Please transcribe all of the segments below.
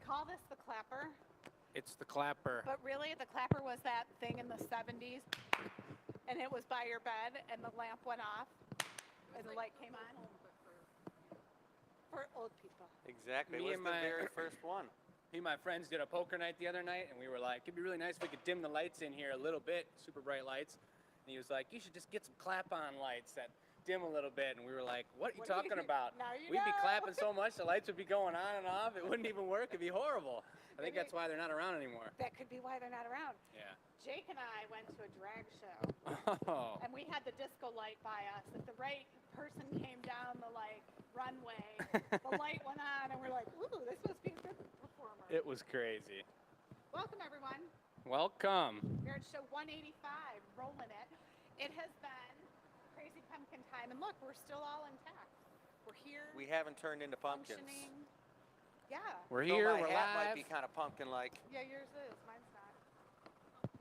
call this the clapper, It's the clapper. but really the clapper was that thing in the 70s, and it was by your bed, and the lamp went off, and the light came on. For old people. Exactly. Me It was and the my- very first one. Me and my friends did a poker night the other night, and we were like, it'd be really nice if we could dim the lights in here a little bit, super bright lights. And he was like, you should just get some clap-on lights that dim a little bit. And we were like, what are you talking about? Now you We'd be know. clapping so much, the lights would be going on and off. It wouldn't even work. It'd be horrible. I think that's why they're not around anymore. That could be why they're not around. Yeah. Jake and I went to a drag show, Oh. and we had the disco light by us. If the right person came down the runway, the light went on, and we're like, ooh, this must be a good performer. It was crazy. Welcome, everyone. Welcome. We're at show 185, rolling it. It has been crazy pumpkin time, and look, we're still all intact. We're here. We haven't turned into pumpkins. Functioning. Yeah. We're Though here, my we're hat live. might be kind of pumpkin-like. Yeah, yours is. Mine's not.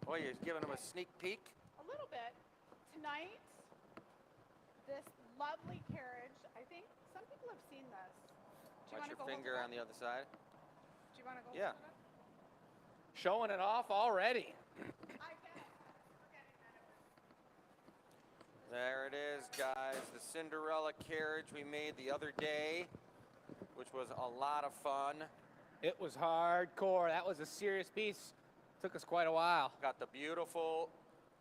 Boy, you're giving them a sneak peek. A little bit. Tonight, this lovely carriage. I think some people have seen this. Do you Watch want to your go finger hold on it the up? other side. Do you want to go Yeah. hold it up? Showing it off already. I bet. Forgetting that it was. There it is, guys. The Cinderella carriage we made the other day, which was a lot of fun. It was hardcore. That was a serious piece. Took us quite a while. Got the beautiful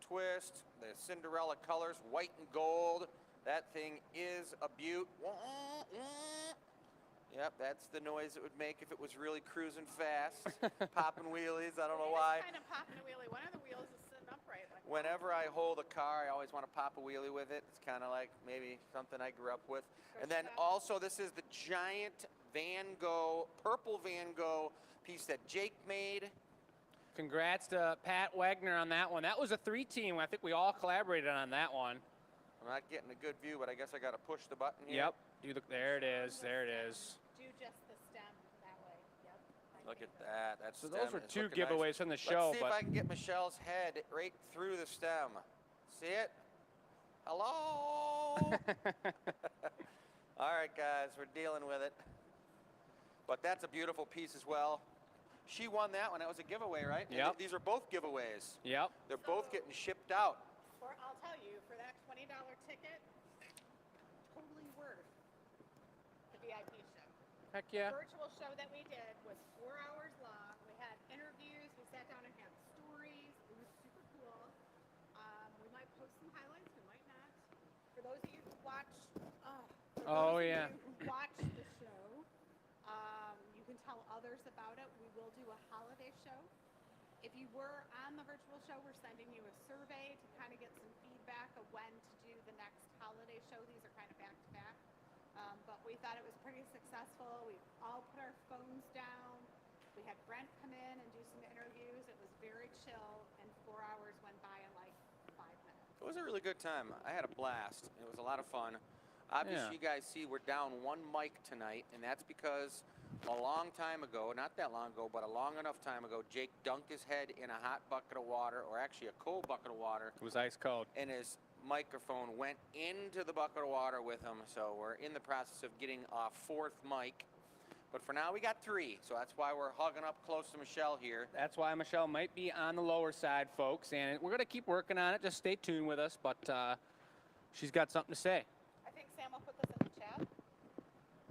twist, the Cinderella colors, white and gold. That thing is a beaut. Yep, that's the noise it would make if it was really cruising fast, popping wheelies. I don't know why. It's kind of popping a wheelie. One of the wheels is sitting upright. Like, Whenever I hold a car, I always want to pop a wheelie with it. It's kind of like maybe something I grew up with. And then also, this is the giant Van Gogh, purple Van Gogh piece that Jake made. Congrats to Pat Wagner on that one. That was a 3-team. I think we all collaborated on that one. I'm not getting a good view, but I guess I got to push the button here. Yep. There it is. There it is. do just the stem that way. Yep. I Look think at that. That's So those were two giveaways from the show. Let's see but if I can get Michelle's head right through the stem. See it? Hello? All right, guys, we're dealing with it. But that's a beautiful piece as well. She won that one. That was a giveaway, right? And Yep. these are both giveaways. Yep. They're both getting shipped out. Or I'll tell you, for that $20 ticket, totally worth the VIP show. Heck yeah. The virtual show that we did was 4 hours long. We had interviews. We sat down and had stories. It was super cool. We might post some highlights. We might not. For those of you who watched, who watched the show, you can tell others about it. We will do a holiday show. If you were on the virtual show, we're sending you a survey to kind of get some feedback of when to do the next holiday show. These are kind of back to back. But we thought it was pretty successful. We all put our phones down. We had Brent come in and do some interviews. It was very chill, and 4 hours went by in like 5 minutes. It was a really good time. I had a blast. It was a lot of fun. Obviously, you guys see we're down one mic tonight, and that's because a long time ago, not that long ago, but a long enough time ago, Jake dunked his head in a hot bucket of water, or actually a cold bucket of water, It was ice cold. and his microphone went into the bucket of water with him. So we're in the process of getting a fourth mic. But for now, we got 3. So that's why we're hugging up close to Michelle here. That's why Michelle might be on the lower side, folks. And we're going to keep working on it. Just stay tuned with us. But she's got something to say. I think Sam will put this in the chat.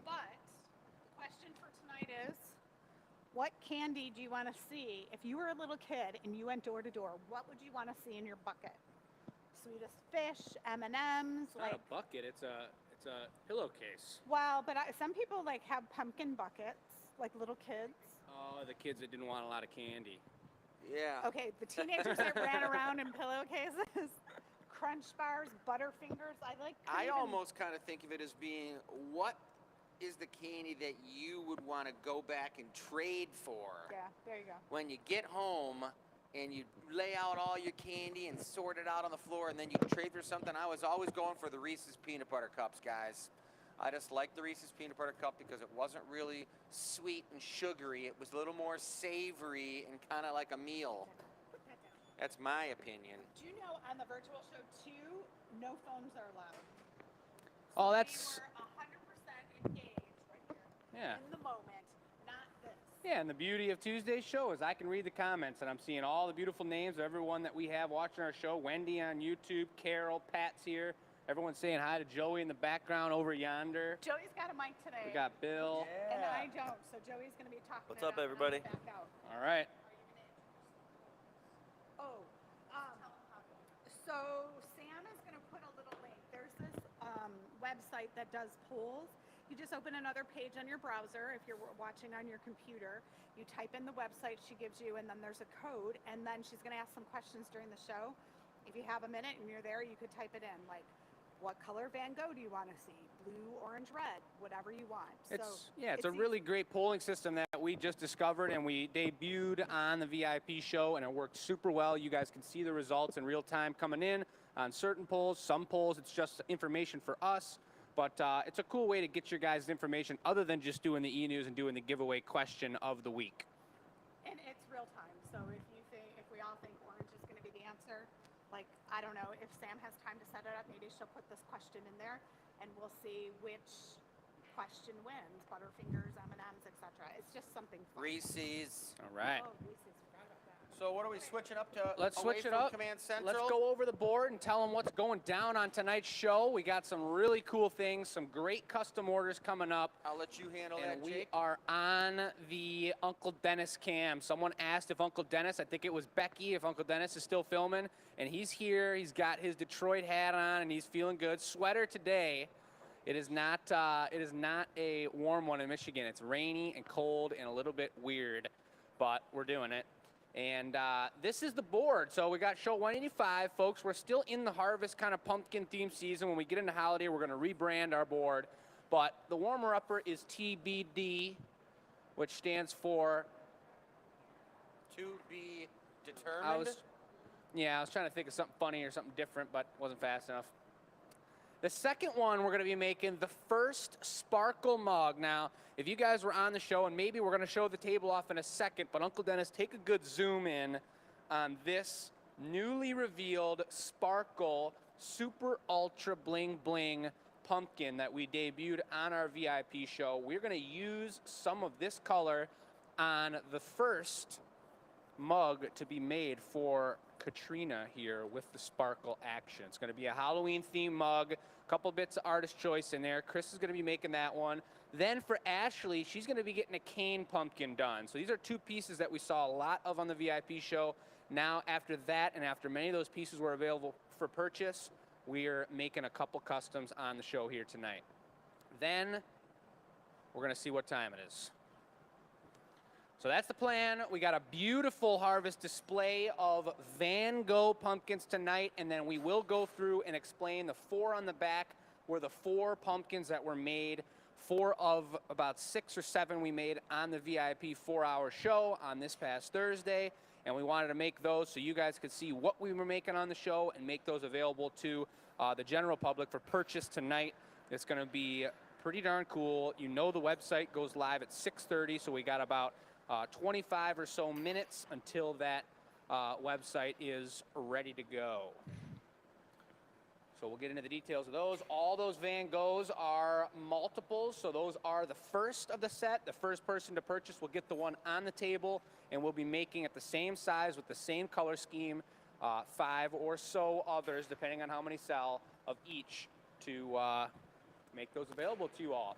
But the question for tonight is, what candy do you want to see? If you were a little kid and you went door to door, what would you want to see in your bucket? Sweetest fish, M&Ms, It's not a bucket. It's a pillowcase. Well, but some people have pumpkin buckets, like little kids. Oh, the kids that didn't want a lot of candy. Yeah. Okay, the teenagers that ran around in pillowcases, Crunch Bars, Butterfingers. I almost kind of think of it as being, what is the candy that you would want to go back and trade for? Yeah, there you go. When you get home and you lay out all your candy and sort it out on the floor, and then you trade for something. I was always going for the Reese's Peanut Butter Cups, guys. I just liked the Reese's Peanut Butter Cup because it wasn't really sweet and sugary. It was a little more savory and kind of like a meal. Put that down. That's my opinion. Do you know on the virtual show too, no phones are allowed? Oh, that's... We were 100% engaged right here. Yeah. In the moment, not this. Yeah, and the beauty of Tuesday's show is I can read the comments, and I'm seeing all the beautiful names of everyone that we have watching our show. Wendy on YouTube, Carol, Pat's here. Everyone's saying hi to Joey in the background over yonder. Joey's got a mic today. We got Bill. And I don't, so Joey's going to be talking. What's up, everybody? Back out. All right. Oh, so Sam is going to put a little link. There's this website that does polls. You just open another page on your browser. If you're watching on your computer, you type in the website she gives you, and then there's a code, and then she's going to ask some questions during the show. If you have a minute and you're there, you could type it in, like, what color Van Gogh do you want to see? Blue, orange, red, whatever you want. It's a really great polling system that we just discovered, and we debuted on the VIP show, and it worked super well. You guys can see the results in real time coming in on certain polls. Some polls, it's just information for us. But it's a cool way to get your guys' information other than just doing the e-news and doing the giveaway question of the week. And it's real time. So if we all think orange is going to be the answer, like, I don't know, if Sam has time to set it up, maybe she'll put this question in there and we'll see which question wins. Butterfingers, M&Ms, etc. It's just something fun. Reese's. All right. Oh, Reese's, forgot about that. So what are we switching up to? Let's away switch it from up. Command Central? Let's go over the board and tell them what's going down on tonight's show. We got some really cool things, some great custom orders coming up. I'll let you handle And that, we Jake. are on the Uncle Dennis cam. Someone asked if Uncle Dennis, I think it was Becky, if Uncle Dennis is still filming. And he's here. He's got his Detroit hat on, and he's feeling good. Sweater today. It is not a warm one in Michigan. It's rainy and cold and a little bit weird, but we're doing it. And this is the board. So we got show 185, folks. We're still in the harvest kind of pumpkin themed season. When we get into holiday, we're going to rebrand our board. But the warmer-upper is TBD, which stands for... To be determined. I was trying to think of something funny or something different, but wasn't fast enough. The second one, we're going to be making the first sparkle mug. Now, if you guys were on the show, and maybe we're going to show the table off in a second, but Uncle Dennis, take a good zoom in on this newly revealed sparkle super ultra bling bling pumpkin that we debuted on our VIP show. We're going to use some of this color on the first mug to be made for Katrina here with the sparkle action. It's going to be a Halloween themed mug, a couple bits of artist choice in there. Chris is going to be making that one. Then for Ashley, she's going to be getting a cane pumpkin done. So these are two pieces that we saw a lot of on the VIP show. Now after that, and after many of those pieces were available for purchase, we're making a couple customs on the show here tonight. Then we're going to see what time it is. So that's the plan. We got a beautiful harvest display of Van Gogh pumpkins tonight, and then we will go through and explain the 4 on the back were the 4 pumpkins that were made. 4 of about 6 or 7 we made on the VIP 4-hour show on this past Thursday, and we wanted to make those so you guys could see what we were making on the show and make those available to the general public for purchase tonight. It's going to be pretty darn cool. You know the website goes live at 6:30, so we got about 25 or so minutes until that website is ready to go. So we'll get into the details of those. All those Van Goghs are multiples, so those are the first of the set. The first person to purchase will get the one on the table, and we'll be making it the same size with the same color scheme, 5 or so others, depending on how many sell, of each to make those available to you all.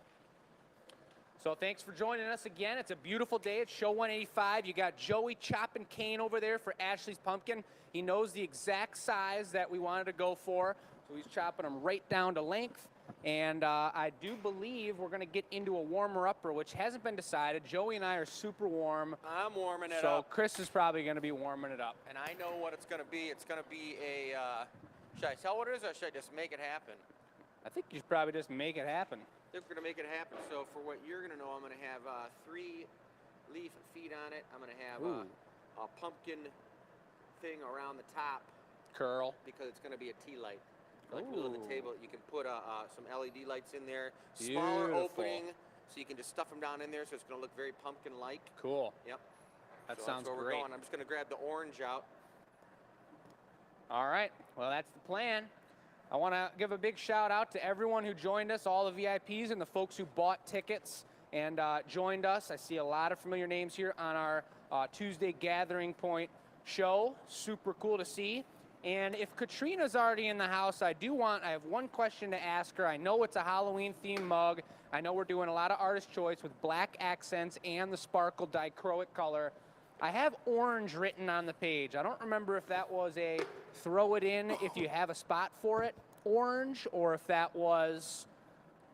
So thanks for joining us again. It's a beautiful day. It's show 185. You got Joey chopping cane over there for Ashley's pumpkin. He knows the exact size that we wanted to go for, so he's chopping them right down to length. And I do believe we're going to get into a warmer-upper, which hasn't been decided. Joey and I are super warm. I'm warming it up. So Chris is probably going to be warming it up. And I know what it's going to be. It's going to be a, should I tell what it is, or should I just make it happen? I think you should probably just make it happen. I think we're going to make it happen. So for what you're going to know, I'm going to have 3 leaf feet on it. I'm going to have a pumpkin thing around the top. Curl. Because it's going to be a tea light. Like middle of the table, you can put some LED lights in there. Beautiful. Smaller opening, so you can just stuff them down in there, so it's going to look very pumpkin-like. Cool. Yep. That So sounds that's where great. we're going. I'm just going to grab the orange out. All right. Well, that's the plan. I want to give a big shout out to everyone who joined us, all the VIPs and the folks who bought tickets and joined us. I see a lot of familiar names here on our Tuesday Gathering Point show. Super cool to see. And if Katrina's already in the house, I have one question to ask her. I know it's a Halloween themed mug. I know we're doing a lot of artist choice with black accents and the sparkle dichroic color. I have orange written on the page. I don't remember if that was a throw it in if you have a spot for it orange, or if that was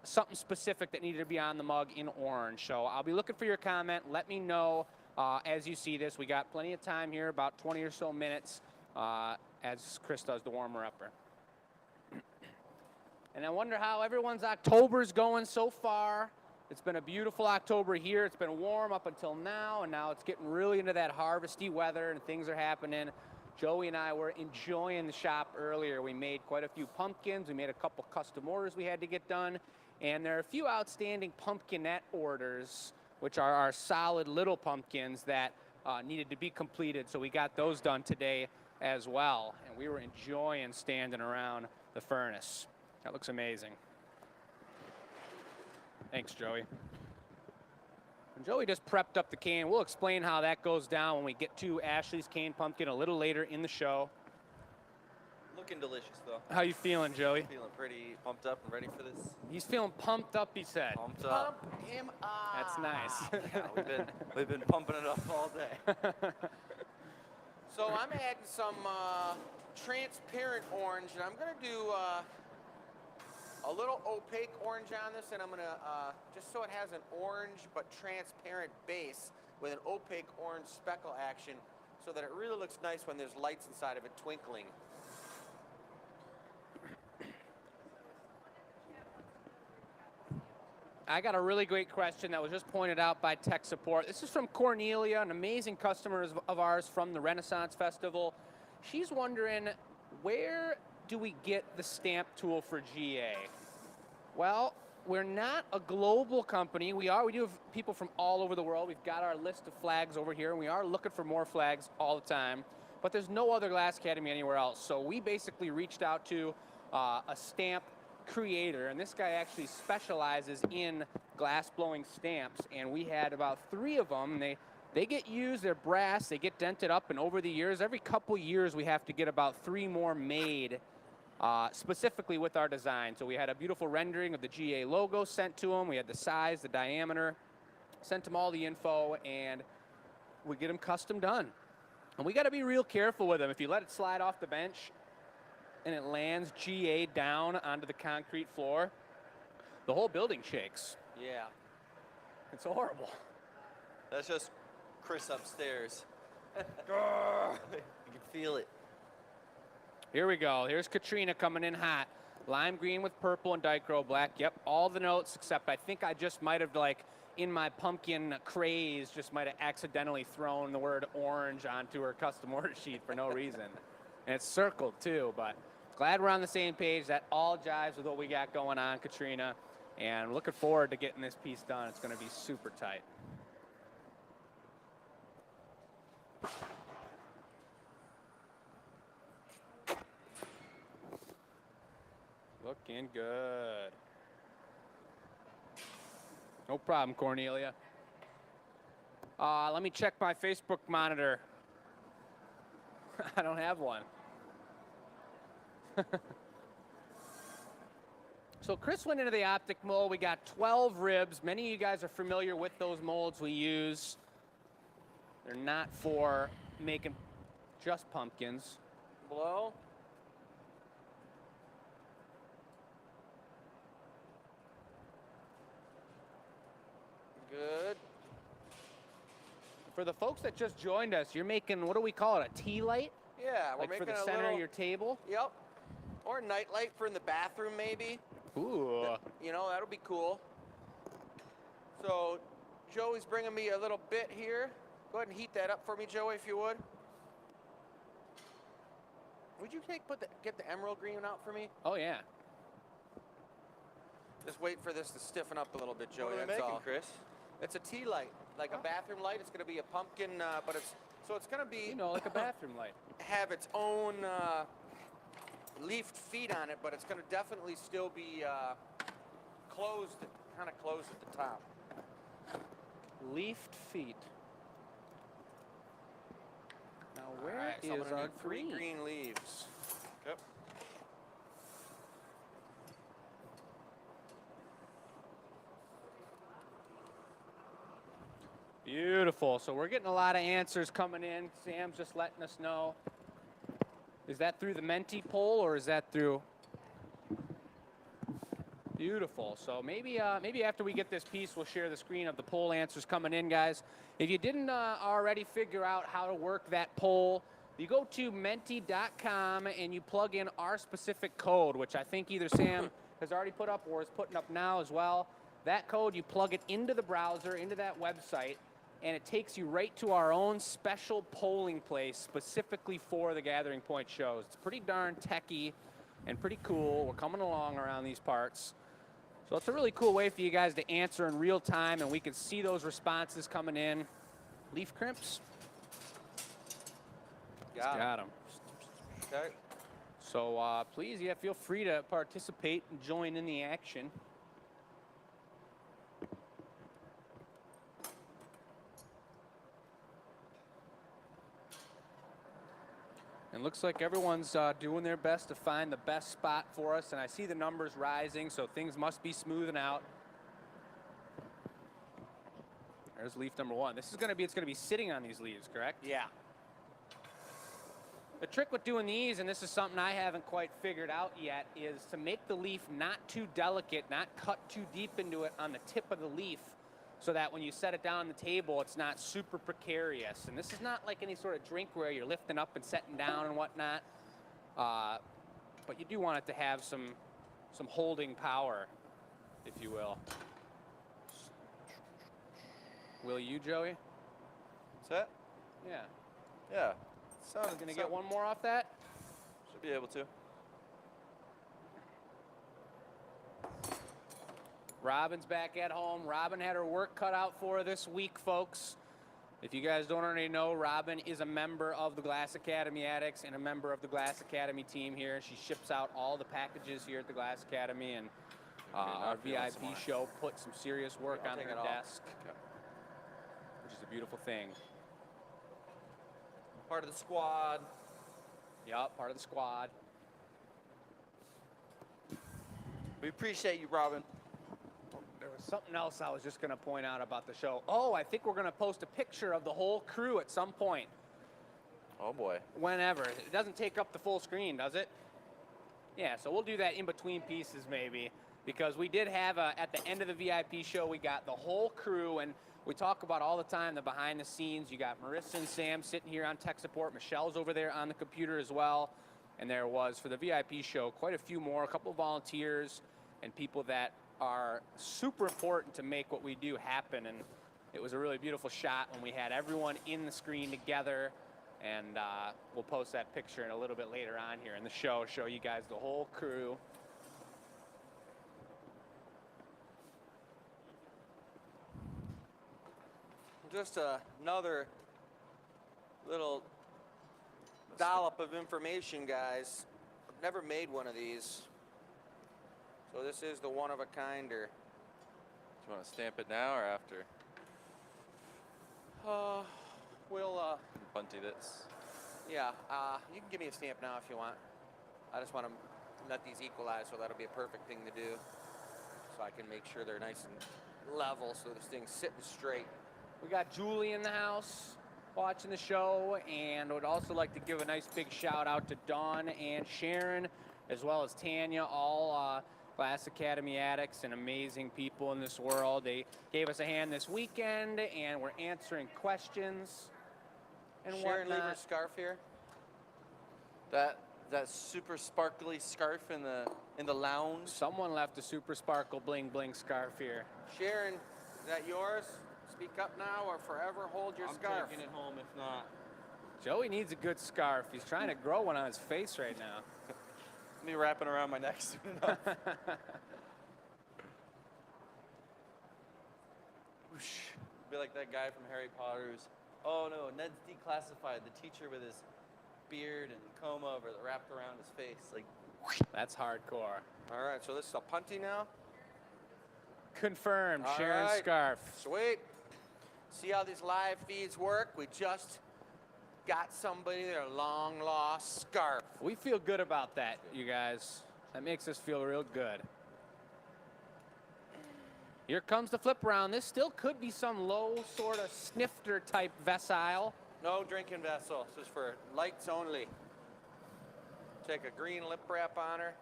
something specific that needed to be on the mug in orange. So I'll be looking for your comment. Let me know as you see this. We got plenty of time here, about 20 or so minutes. As Chris does the warmer-upper. And I wonder how everyone's October's going so far. It's been a beautiful October here. It's been warm up until now, and now it's getting really into that harvesty weather, and things are happening. Joey and I were enjoying the shop earlier. We made quite a few pumpkins. We made a couple custom orders we had to get done, and there are a few outstanding pumpkinette orders, which are our solid little pumpkins that needed to be completed, so we got those done today as well, and we were enjoying standing around the furnace. That looks amazing. Thanks, Joey. And Joey just prepped up the can. We'll explain how that goes down when we get to Ashley's cane pumpkin a little later in the show. Looking delicious, though. How you feeling, Joey? Feeling pretty pumped up and ready for this. He's feeling pumped up, he said. Pumped up. Pump him up. That's nice. Yeah, we've been pumping it up all day. So I'm adding some transparent orange, and I'm going to do a little opaque orange on this, and I'm going to, just so it has an orange but transparent base with an opaque orange speckle action, so that it really looks nice when there's lights inside of it twinkling. I got a really great question that was just pointed out by tech support. This is from Cornelia, an amazing customer of ours from the Renaissance Festival. She's wondering, where do we get the stamp tool for GA? Well, we're not a global company. We do have people from all over the world. We've got our list of flags over here, and we are looking for more flags all the time. But there's no other Glass Academy anywhere else. So we basically reached out to a stamp creator, and this guy actually specializes in glass blowing stamps, and we had about 3 of them. They get used, they're brass, they get dented up, and over the years, every couple years we have to get about 3 more made specifically with our design. So we had a beautiful rendering of the GA logo sent to him. We had the size, the diameter, sent him all the info, and we get them custom done. And we got to be real careful with them. If you let it slide off the bench and it lands GA down onto the concrete floor, the whole building shakes. Yeah. It's horrible. That's just Chris upstairs. You can feel it. Here we go. Here's Katrina coming in hot. Lime green with purple and dichro black. Yep, all the notes, except I think I just might have, like, in my pumpkin craze, just might have accidentally thrown the word orange onto her custom order sheet for no reason. And it's circled, too, but glad we're on the same page. That all jives with what we got going on, Katrina. And looking forward to getting this piece done. It's going to be super tight. Looking good. No problem, Cornelia. Let me check my Facebook monitor. I don't have one. So Chris went into the optic mold. We got 12 ribs. Many of you guys are familiar with those molds we use. They're not for making just pumpkins. Blow. Good. For the folks that just joined us, you're making, what do we call it, a tea light? Yeah, we're Like making for the a center little, of your table? Yep. Or a night light for in the bathroom, maybe. Ooh. You know, that'll be cool. So Joey's bringing me a little bit here. Go ahead and heat that up for me, Joey, if you would. Would you get the emerald green out for me? Oh, yeah. Just wait for this to stiffen up a little bit, Joey. What are we That's making, all. Chris? It's a tea light, like a bathroom light. It's going to be a pumpkin, but it's going to be You know, like a bathroom light. have its own leafed feet on it, but it's going to definitely still be closed, kind of closed at the top. leafed feet. Now where All right, so I'm is gonna our need 3 green? green leaves. Yep. Beautiful. So we're getting a lot of answers coming in. Sam's just letting us know. Is that through the Menti poll or is that through? Beautiful. So maybe after we get this piece, we'll share the screen of the poll answers coming in, guys. If you didn't already figure out how to work that poll, you go to menti.com and you plug in our specific code, which I think either Sam has already put up or is putting up now as well. That code, you plug it into the browser, into that website, and it takes you right to our own special polling place specifically for the Gathering Point shows. It's pretty darn techy and pretty cool. We're coming along around these parts. So it's a really cool way for you guys to answer in real time, and we can see those responses coming in. Leaf crimps? Got them. Okay. So please, yeah, feel free to participate and join in the action. And looks like everyone's doing their best to find the best spot for us, and I see the numbers rising, so things must be smoothing out. There's leaf number 1. This is going to be, it's going to be sitting on these leaves, correct? Yeah. The trick with doing these, and this is something I haven't quite figured out yet, is to make the leaf not too delicate, not cut too deep into it on the tip of the leaf, so that when you set it down on the table, it's not super precarious. And this is not like any sort of drink where you're lifting up and setting down and whatnot. But you do want it to have some holding power, if you will. Will you, Joey? What's that? Yeah. Yeah. Sounded Gonna get one more off that? Should be able to. Robin's back at home. Robin had her work cut out for her this week, folks. If you guys don't already know, Robin is a member of the Glass Academy Addicts and a member of the Glass Academy team here. She ships out all the packages here at the Glass Academy, and our VIP show put some serious work on her desk, which is a beautiful thing. Part of the squad. Yup, part of the squad. We appreciate you, Robin. There was something else I was just going to point out about the show. Oh, I think we're going to post a picture of the whole crew at some point. Oh boy. Whenever. It doesn't take up the full screen, does it? Yeah, so we'll do that in between pieces maybe, because we did have at the end of the VIP show, we got the whole crew, and we talk about all the time the behind the scenes. You got Marissa and Sam sitting here on tech support. Michelle's over there on the computer as well. And there was, for the VIP show, quite a few more, a couple of volunteers and people that are super important to make what we do happen. And it was a really beautiful shot when we had everyone in the screen together. And we'll post that picture in a little bit later on here in the show you guys the whole crew. Just another little dollop of information, guys. I've never made one of these. So this is the one of a kinder. Do you want to stamp it now or after? We'll Bunty this. yeah, you can give me a stamp now if you want. I just want to let these equalize, so that'll be a perfect thing to do. So I can make sure they're nice and level, so this thing's sitting straight. We got Julie in the house watching the show, and would also like to give a nice big shout out to Dawn and Sharon, as well as Tanya, all Glass Academy addicts and amazing people in this world. They gave us a hand this weekend, and we're answering questions and Sharon, leave her whatnot. scarf here. That super sparkly scarf in the lounge. Someone left a super sparkle bling bling scarf here. Sharon, is that yours? Speak up now or forever hold your scarf. I'm taking it home if not. Joey needs a good scarf. He's trying to grow one on his face right now. Me wrapping around my neck soon enough. Be like that guy from Harry Potter who's, oh no, Ned's declassified. The teacher with his beard and comb over that wrapped around his face. Like, That's hardcore. All right, so this is a punty now. Confirmed. All Sharon's right. scarf. Sweet. See how these live feeds work? We just got somebody their long lost scarf. We feel good about that, you guys. That makes us feel real good. Here comes the flip around. This still could be some low sort of snifter type vessel. No drinking vessel. This is for lights only. Take a green lip wrap on her.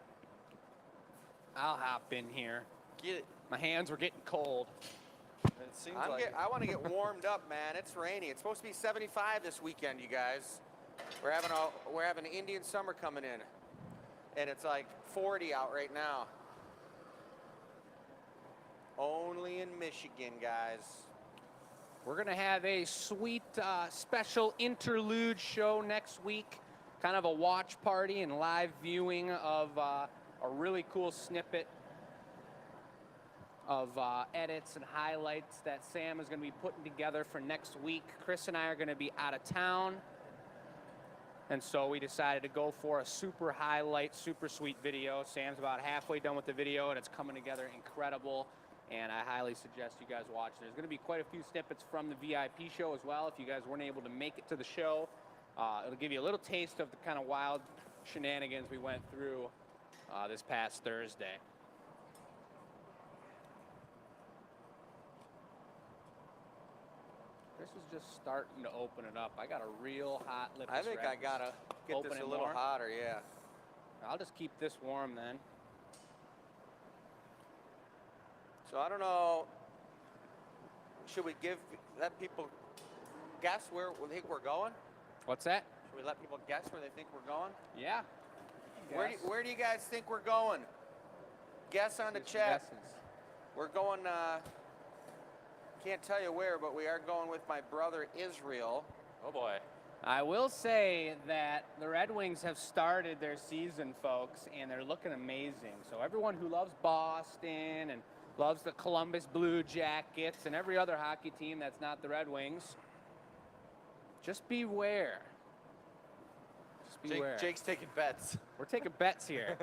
I'll hop in here. Get it. My hands were getting cold. It seems like I want to get warmed up, man. It's rainy. It's supposed to be 75 this weekend, you guys. We're having an Indian summer coming in, and it's like 40 out right now. Only in Michigan, guys. We're going to have a sweet special interlude show next week. Kind of a watch party and live viewing of a really cool snippet of edits and highlights that Sam is going to be putting together for next week. Chris and I are going to be out of town. And so we decided to go for a super highlight, super sweet video. Sam's about halfway done with the video, and it's coming together incredible. And I highly suggest you guys watch. There's going to be quite a few snippets from the VIP show as well. If you guys weren't able to make it to the show, it'll give you a little taste of the kind of wild shenanigans we went through this past Thursday. This is just starting to open it up. I got a real hot lip. I think I gotta get this a little hotter, yeah. I'll just keep this warm then. So I don't know, should we let people guess where we think we're going? What's that? Should we let people guess where they think we're going? Yeah. Where do you guys think we're going? Guess on the chat. We're going, can't tell you where, but we are going with my brother Israel. oh boy. I will say that the Red Wings have started their season, folks, and they're looking amazing. So everyone who loves Boston and loves the Columbus Blue Jackets and every other hockey team that's not the Red Wings, just beware. Just beware. Jake's taking bets. We're taking bets here.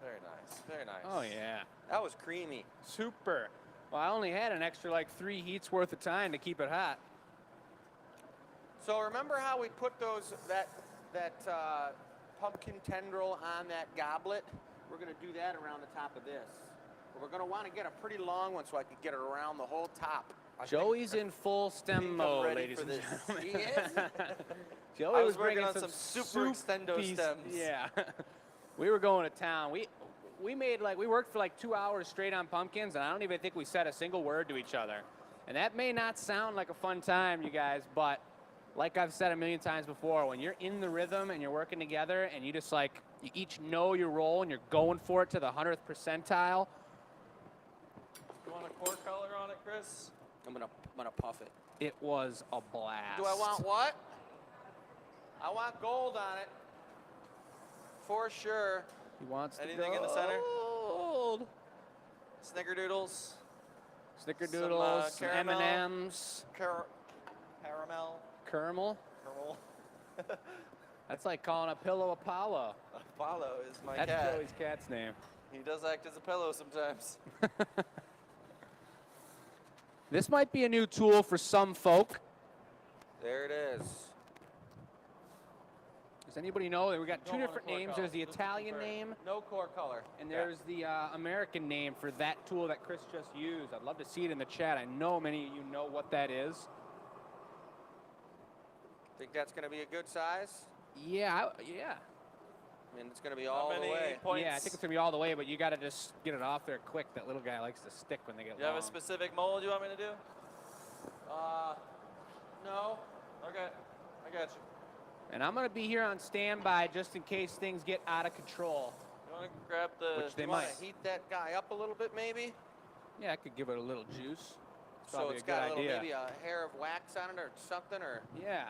Very nice. Very nice. Oh, yeah. That was creamy. Super. Well, I only had an extra like 3 heats worth of time to keep it hot. So remember how we put that pumpkin tendril on that goblet? We're going to do that around the top of this. But we're going to want to get a pretty long one so I can get it around the whole top. Joey's in full stem mode, ready ladies for and this. gentlemen. He is? Joey I was was working bringing on some super extendo stems. Yeah. We were going to town. We worked for like 2 hours straight on pumpkins, and I don't even think we said a single word to each other. And that may not sound like a fun time, you guys, but like I've said a million times before, when you're in the rhythm and you're working together and you just like, you each know your role and you're going for it to the 100th percentile. You want a core color on it, Chris? I'm gonna puff it. It was a blast. Do I want what? I want gold on it. For sure. He wants Anything in the center? gold. Snickerdoodles. Snickerdoodles, Some, caramel. M&Ms, Caramel. caramel. Caramel. That's like calling a pillow Apollo. Apollo is my That's cat. Joey's cat's name. He does act as a pillow sometimes. This might be a new tool for some folk. There it is. Does anybody know that we got two Don't want a different core names? color. There's the Just Italian confirm. name, No core color. and there's the American name for that tool that Chris just used. I'd love to see it in the chat. I know many of you know what that is. Think that's gonna be a good size? Yeah. I mean, it's gonna be How all the many way. points? Yeah, I think it's going to be all the way, but you got to just get it off there quick. That little guy likes to stick when they get You have long. a specific mold you want me to do? No. Okay. I got you. And I'm going to be here on standby just in case things get out of control. You want to grab the... Which they You wanna might. heat that guy up a little bit, maybe? Yeah, I could give it a little juice. It's So probably it's a good got a little, idea. maybe a hair of wax on it or something, or Yeah.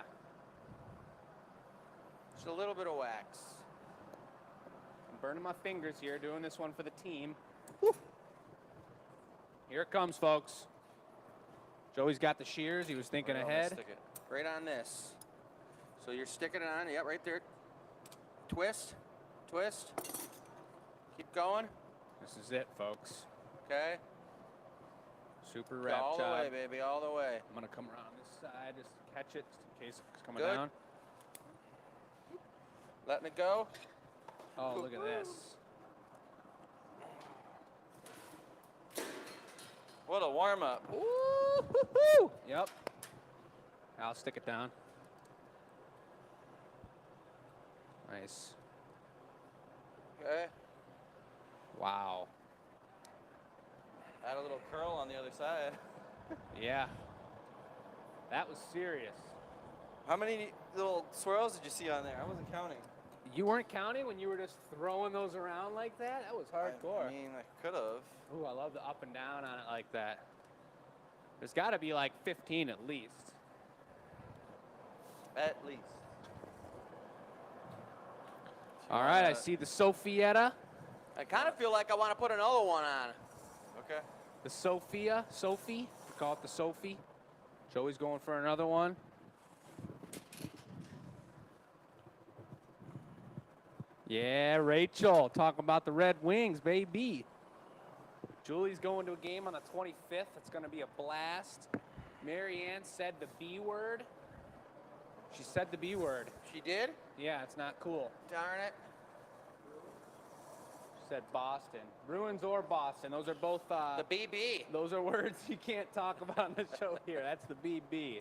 just a little bit of wax. I'm burning my fingers here doing this one for the team. Woo. Here it comes, folks. Joey's got the shears. He was thinking Right on this, ahead. stick it. Right on this. So you're sticking it on, yeah, right there. Twist, twist. Keep going. This is it, folks. Okay. Super Go wrap all job. the way, baby, all the way. I'm gonna come around this side just to catch it, just in case it's coming Good. down. Letting it go. Oh, look at this. What a warm up. Woo-hoo-hoo! Yep. I'll stick it down. Nice. Okay. Wow. Add a little curl on the other side. Yeah. That was serious. How many little swirls did you see on there? I wasn't counting. You weren't counting when you were just throwing those around like that? That was hardcore. I mean, I could have. Ooh, I love the up and down on it like that. There's got to be like 15 at least. At least. All right, I see the Sophietta. I kind of feel like I want to put another one on. Okay. The Sophie. We call it the Sophie. Joey's going for another one. Yeah, Rachel, talking about the Red Wings, baby. Julie's going to a game on the 25th. It's going to be a blast. Marianne said the B word. She said the B word. She did? Yeah, it's not cool. Darn it. She said Boston. Bruins or Boston. Those are both. The BB. Those are words you can't talk about on the show here. That's the BB.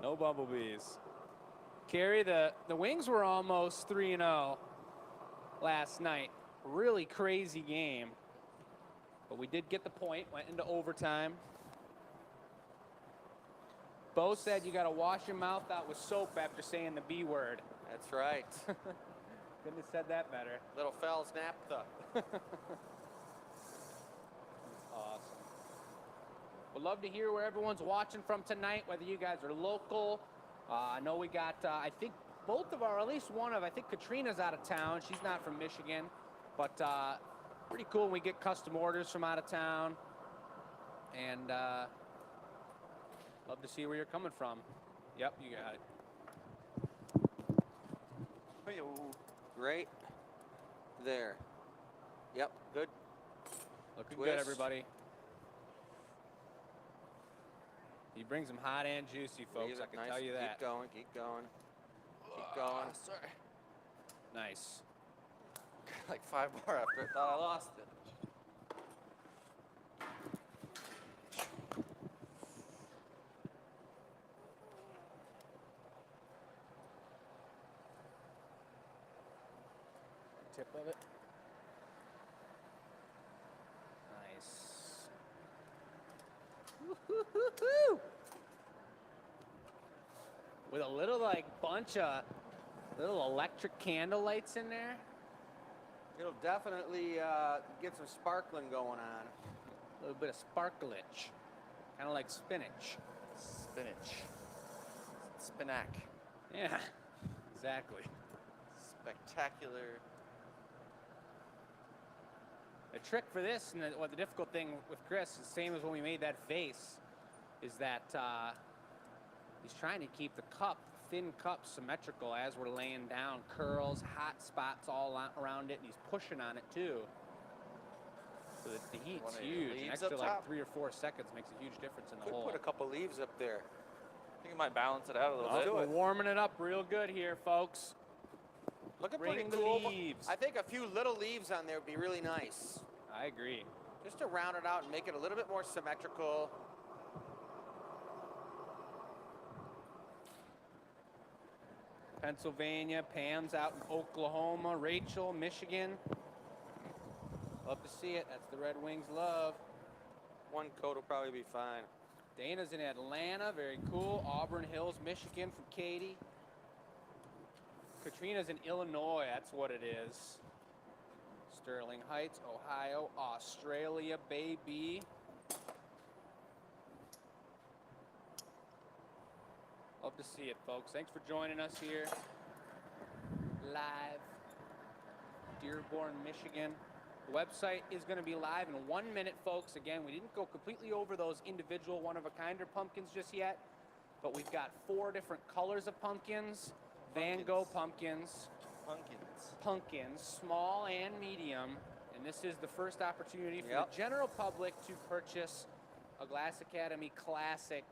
No bumblebees. Carrie, the Wings were almost 3-0 last night. Really crazy game. But we did get the point, went into overtime. Bo said you got to wash your mouth out with soap after saying the B word. That's right. Couldn't have said that better. Little fell's naphtha. Awesome. Would love to hear where everyone's watching from tonight, whether you guys are local. I know we got, I think both of our, at least one of, I think Katrina's out of town. She's not from Michigan, but pretty cool when we get custom orders from out of town. And love to see where you're coming from. Yep, you got it. Right there. Yep, good. Looking Twist. good, everybody. He brings them hot and juicy, folks. Leave I it can nice. tell you that. Keep going, keep going. Keep going. Sorry. Nice. Like 5 more after I thought I lost it. Tip of it. Nice. Woo-hoo-hoo-hoo! With a little like bunch of little electric candle lights in there. It'll definitely get some sparkling going on. A little bit of sparklage. Kind of like spinach. Spinach. Spinac. Yeah, exactly. Spectacular. The trick for this, and the difficult thing with Chris, is the same as when we made that face, is that he's trying to keep the thin cup symmetrical as we're laying down. Curls, hot spots all around it, and he's pushing on it too. So the heat's One of your huge. An leaves extra up like top? 3 or 4 seconds makes a huge difference in the Could hole. put a couple leaves up there. I think it might balance it out a little Oh, bit. we're warming it up real good here, folks. Looking Bring pretty the cool. leaves. I think a few little leaves on there would be really nice. I agree. Just to round it out and make it a little bit more symmetrical. Pennsylvania, Pam's out in Oklahoma, Rachel, Michigan. Love to see it. That's the Red Wings love. One coat will probably be fine. Dana's in Atlanta, very cool. Auburn Hills, Michigan from Katie. Katrina's in Illinois, that's what it is. Sterling Heights, Ohio, Australia, baby. Love to see it, folks. Thanks for joining us here. Live, Dearborn, Michigan. The website is going to be live in 1 minute, folks. Again, we didn't go completely over those individual one-of-a-kinder pumpkins just yet, but we've got 4 different colors of pumpkins. Van Gogh pumpkins. pumpkins, small and medium. And this is the first opportunity for Yep. the general public to purchase a Glass Academy Classic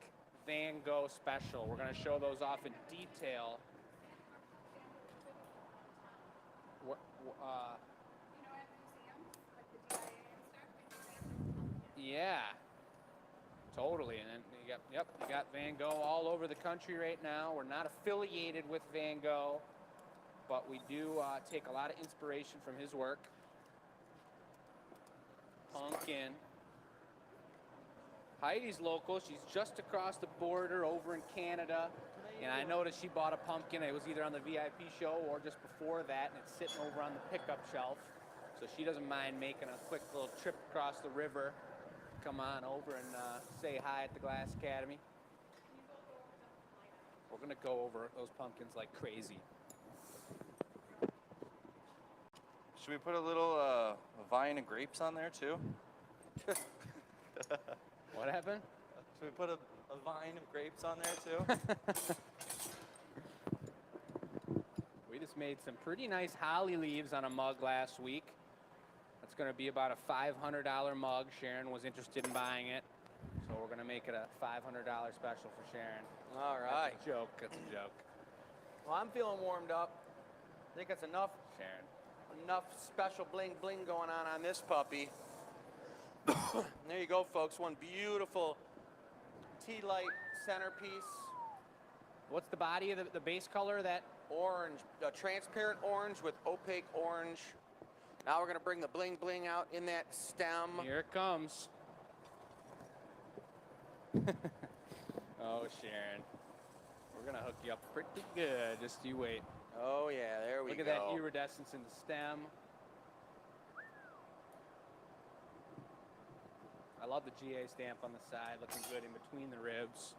Van Gogh Special. We're going to show those off in detail. What, You know, at museums, like the DIA and stuff, yeah, totally. And then you got Van Gogh all over the country right now. We're not affiliated with Van Gogh, but we do take a lot of inspiration from his work. Pumpkin. Heidi's local. She's just across the border over in Canada. And I noticed she bought a pumpkin. It was either on the VIP show or just before that, and it's sitting over on the pickup shelf. So she doesn't mind making a quick little trip across the river. Come on over and say hi at the Glass Academy. We're gonna go over those pumpkins like crazy. Should we put a little vine of grapes on there too? What happened? Should we put a vine of grapes on there too? We just made some pretty nice holly leaves on a mug last week. That's going to be about a $500 mug. Sharon was interested in buying it, so we're going to make it a $500 special for Sharon. All right. That's a joke. That's a joke. Well, I'm feeling warmed up. I think it's enough special bling bling going on this puppy. There you go, folks. One beautiful tea light centerpiece. What's the body of the base color? That Orange, transparent orange with opaque orange. Now we're gonna bring the bling bling out in that stem. here it comes. Oh, Sharon, we're gonna hook you up pretty good. Just you wait. Oh yeah, there we Look go. at that iridescence in the stem. I love the GA stamp on the side, looking good in between the ribs.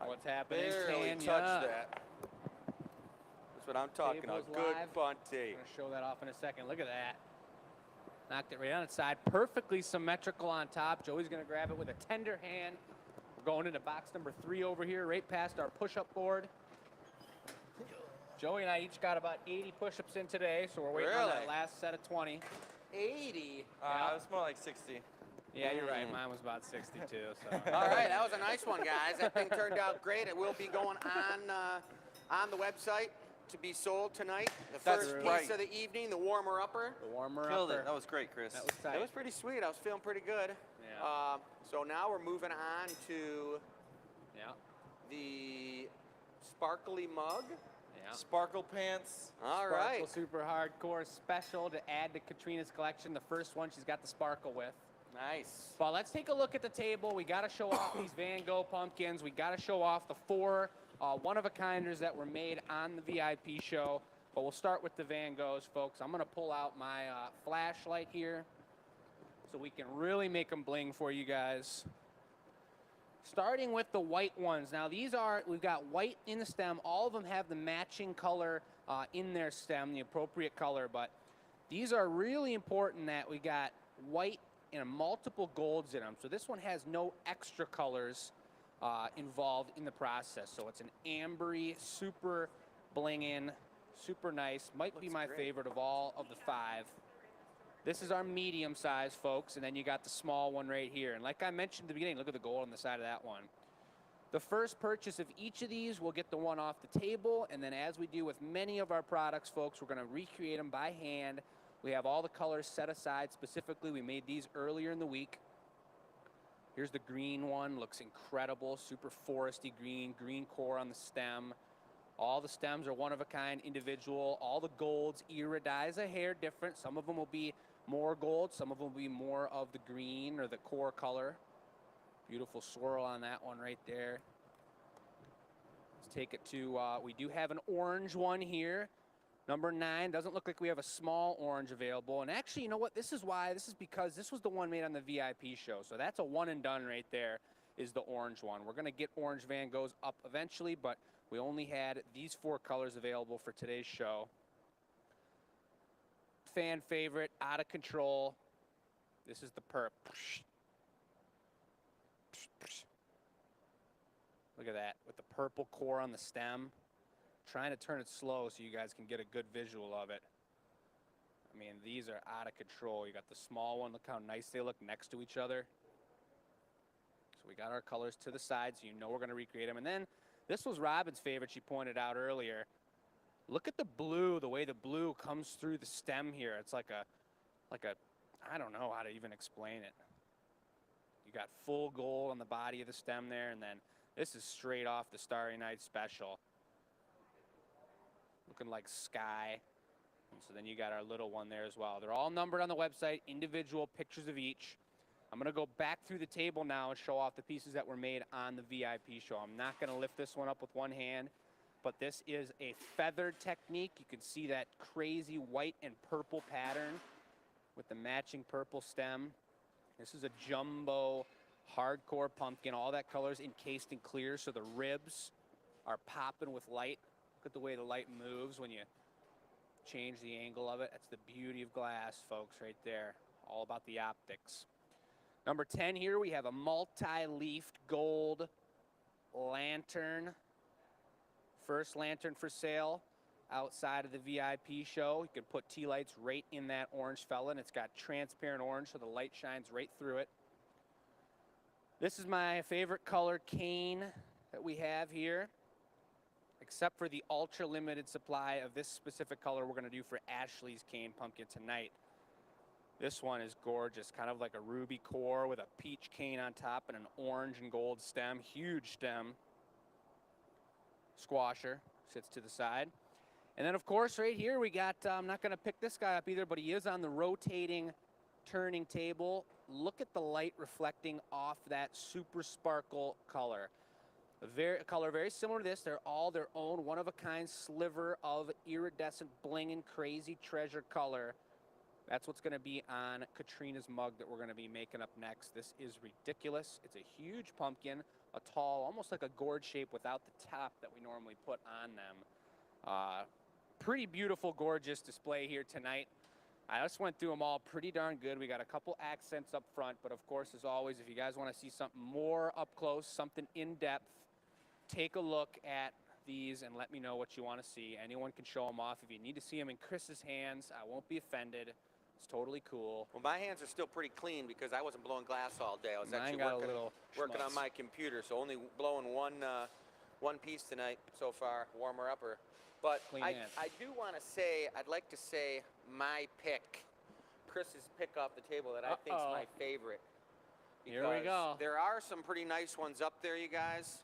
What's happening, Barely Tanya? touched that. That's what I'm talking Table's about. Good live. bunty. I'm going to show that off in a second. Look at that. Knocked it right on its side. Perfectly symmetrical on top. Joey's going to grab it with a tender hand. We're going into box number 3 over here, right past our push-up board. Joey and I each got about 80 push-ups in today, so we're waiting on that Really? last set of 20. 80. Yeah. It's more like 60. Yeah, you're right. Mine was about 62. So. All right, that was a nice one, guys. That thing turned out great. It will be going on the website to be sold tonight. The That's first right. piece of the evening, the warmer upper. The warmer Killed upper. it. That was great, Chris. That was tight. It was pretty sweet. I was feeling pretty good. Yeah. So now we're moving on to Yeah. the sparkly mug. Yeah. Sparkle pants. All Sparkle right. Super Hardcore special to add to Katrina's collection. The first one she's got the sparkle with. Nice. But let's take a look at the table. We got to show off these Van Gogh pumpkins. We got to show off the 4 one-of-a-kinders that were made on the VIP show. But we'll start with the Van Goghs, folks. I'm going to pull out my flashlight here so we can really make them bling for you guys. Starting with the white ones. Now these are, we've got white in the stem. All of them have the matching color in their stem, the appropriate color. But these are really important that we got white and multiple golds in them. So this one has no extra colors involved in the process. So it's an ambery, super blingin', super nice. Might be Looks my great. favorite of all of the 5. This is our medium size, folks, and then you got the small one right here. And like I mentioned at the beginning, look at the gold on the side of that one. The first purchase of each of these will get the one off the table, and then as we do with many of our products, folks, we're gonna recreate them by hand. We have all the colors set aside specifically. We made these earlier in the week. Here's the green one, looks incredible, super foresty green, green core on the stem. All the stems are one of a kind, individual. All the golds iridize a hair different. Some of them will be more gold, some of them will be more of the green or the core color. Beautiful swirl on that one right there. Let's take it to, we do have an orange one here. Number 9, doesn't look like we have a small orange available. And actually, you know what? This is because this was the one made on the VIP show. So that's a one and done right there, is the orange one. We're gonna get orange Van Goghs up eventually, but we only had these 4 colors available for today's show. fan favorite, out of control. This is the perp. Look at that, with the purple core on the stem. Trying to turn it slow so you guys can get a good visual of it. I mean, these are out of control. You got the small one, look how nice they look next to each other. So we got our colors to the side so you know we're gonna recreate them. And then this was Robin's favorite, she pointed out earlier. Look at the blue, the way the blue comes through the stem here. It's like a, I don't know how to even explain it. You got full gold on the body of the stem there, and then this is straight off the Starry Night special. Looking like sky. And so then you got our little one there as well. They're all numbered on the website, individual pictures of each. I'm gonna go back through the table now and show off the pieces that were made on the VIP show. I'm not gonna lift this one up with one hand, but this is a feathered technique. You can see that crazy white and purple pattern with the matching purple stem. This is a jumbo hardcore pumpkin. All that color's encased in clear, so the ribs are popping with light. Look at the way the light moves when you change the angle of it. That's the beauty of glass, folks, right there. All about the optics. Number 10 here, we have a multi-leafed gold lantern. First lantern for sale outside of the VIP show. You can put tea lights right in that orange fella, and it's got transparent orange, so the light shines right through it. This is my favorite color cane that we have here, except for the ultra limited supply of this specific color we're gonna do for Ashley's cane pumpkin tonight. This one is gorgeous, kind of like a ruby core with a peach cane on top and an orange and gold stem, huge stem. Squasher sits to the side. And then of course right here we got, I'm not gonna pick this guy up either, but he is on the rotating turning table. Look at the light reflecting off that super sparkle color. A color very similar to this. They're all their own one-of-a-kind sliver of iridescent bling and crazy treasure color. That's what's gonna be on Katrina's mug that we're gonna be making up next. This is ridiculous. It's a huge pumpkin, a tall, almost like a gourd shape without the top that we normally put on them. Pretty beautiful, gorgeous display here tonight. I just went through them all pretty darn good. We got a couple accents up front, but of course, as always, if you guys wanna see something more up close, something in depth, take a look at these and let me know what you wanna see. Anyone can show them off. If you need to see them in Chris's hands, I won't be offended. It's totally cool. Well, my hands are still pretty clean because I wasn't blowing glass all day. I was Mine actually got a working little on schmutz. my computer, so only blowing one piece tonight so far, warmer upper. But Clean I hands. do want to say, I'd like to say my pick, Chris's pick off the table that I think's Uh-oh. my favorite. Here we Because go. There are some pretty nice ones up there, you guys.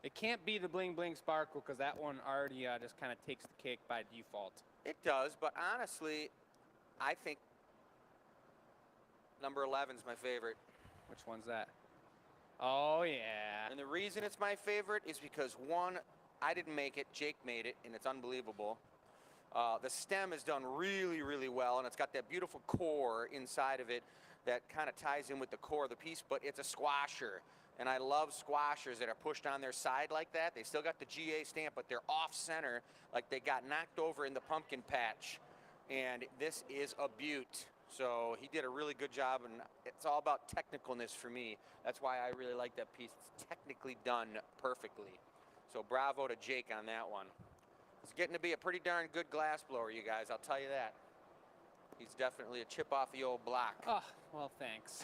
It can't be the bling bling sparkle because that one already just kind of takes the cake by default. It does, but honestly, I think number 11's my favorite. Which one's that? Oh yeah. And the reason it's my favorite is because, one, I didn't make it, Jake made it, and it's unbelievable. The stem is done really, really well, and it's got that beautiful core inside of it that kind of ties in with the core of the piece, but it's a squasher. And I love squashers that are pushed on their side like that. They still got the GA stamp, but they're off center, like they got knocked over in the pumpkin patch. And this is a beaut. So he did a really good job, and it's all about technicalness for me. That's why I really like that piece. It's technically done perfectly. So bravo to Jake on that one. It's getting to be a pretty darn good glass blower, you guys, I'll tell you that. He's definitely a chip off the old block. Oh, well, thanks.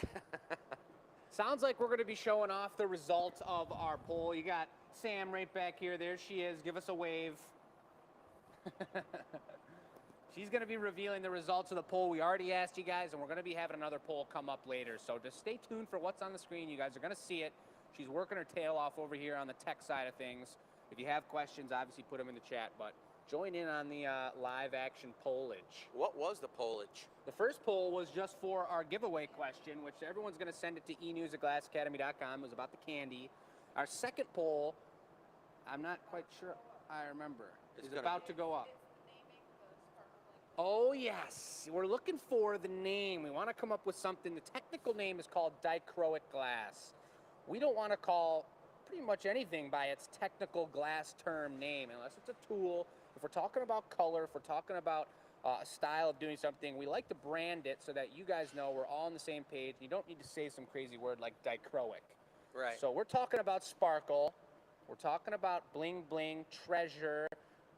Sounds like we're going to be showing off the results of our poll. You got Sam right back here. There she is. Give us a wave. She's going to be revealing the results of the poll. We already asked you guys, and we're going to be having another poll come up later. So just stay tuned for what's on the screen. You guys are going to see it. She's working her tail off over here on the tech side of things. If you have questions, obviously put them in the chat, but join in on the live action pollage. What was the pollage? The first poll was just for our giveaway question, which everyone's going to send it to enews@glassacademy.com. It was about the candy. Our second poll, I'm not quite sure I remember, is about to go up. Oh, yes. We're looking for the name. We want to come up with something. The technical name is called dichroic glass. We don't want to call pretty much anything by its technical glass term name unless it's a tool. If we're talking about color, if we're talking about style of doing something. We like to brand it so that you guys know we're all on the same page. You don't need to say some crazy word like dichroic. Right. So we're talking about sparkle. We're talking about bling bling, treasure,